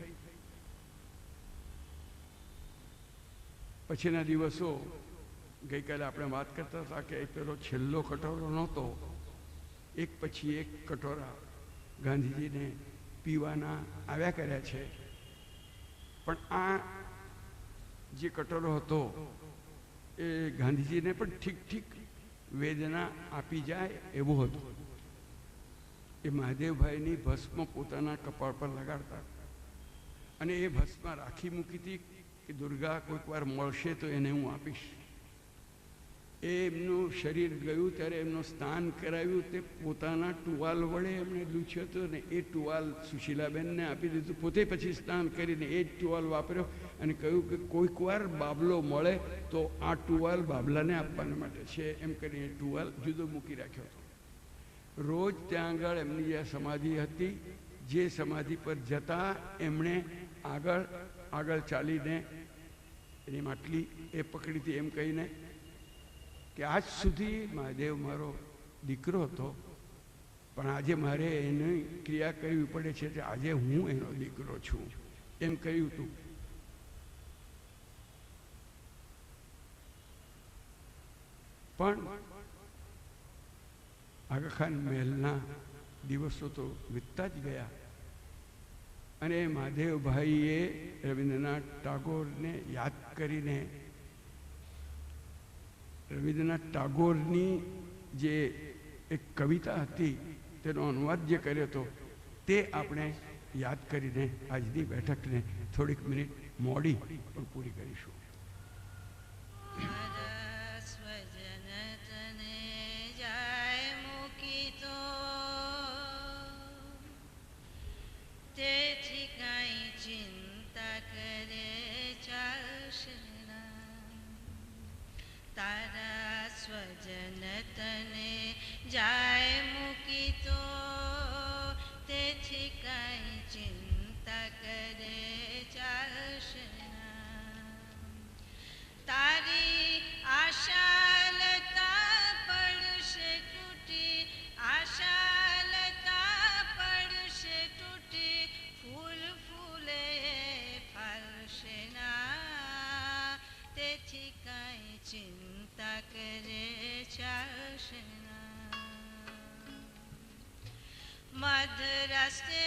પછીના દિવસો ગઈકાલે આપણે વાત કરતા હતા કે પેલો છેલ્લો કટોરો નહોતો, એક પછી એક કટોરા ગાંધીજીને પીવાના આવ્યા કર્યા છે. પણ આ જે કટોરો હતો એ ગાંધીજીને પણ ઠીક ઠીક વેદના આપી જાય એવો હતો. એ મહાદેવભાઈની ભસ્મ પોતાના કપાળ પર લગાડતા અને એ ભસ્મ રાખી મૂકી હતી કે દુર્ગા કોઈક વાર મળશે તો એને હું આપીશ. એ એમનું શરીર ગયું ત્યારે એમનું સ્નાન કરાવ્યું, તે પોતાના ટુવાલ વડે એમણે લૂછ્યો હતો ને એ ટુવાલ સુશીલાબેનને આપી દીધું. પોતે પછી સ્નાન કરીને એ જ ટુવાલ વાપર્યો અને કહ્યું કે કોઈક વાર બાબલો મળે તો આ ટુવાલ બાબલાને આપવાના માટે છે, એમ કરીને ટુવાલ જુદો મૂકી રાખ્યો હતો. રોજ ત્યાં આગળ એમની જે સમાધિ હતી, જે સમાધિ પર જતા એમણે આગળ ચાલીને એની માટલી એ પકડી હતી એમ કહીને કે આજ સુધી મહાદેવ મારો દીકરો હતો, પણ આજે મારે એની ક્રિયા કરવી પડે છે, આજે હું એનો દીકરો છું એમ કહ્યું હતું. પણ આગા ખાન મહેલના દિવસો તો વીતતા જ ગયા અને મહાદેવભાઈએ રવિન્દ્રનાથ ટાગોરને યાદ કરીને રવિન્દ્રનાથ ટાગોરની જે એક કવિતા હતી તેનો અનુવાદ જે કર્યો હતો તે આપણે યાદ કરીને આજની બેઠકને થોડીક મિનિટ મોડી પણ પૂરી કરીશું. તેથી કાંઈ ચિંતા કરે ચાલશે ના, તારા સ્વજન તને જાય મૂકી તો તેથી કાંઈ ચિંતા કરે ચાલશે ના. તારી આશા લતા પડશે તૂટી, આશા લતા પડશે તૂટી, ફૂલ ફૂલે ફાલશે ના, તેથી કાંઈ ચિંતા કરે ચાલશે ના. મધરાસ્તે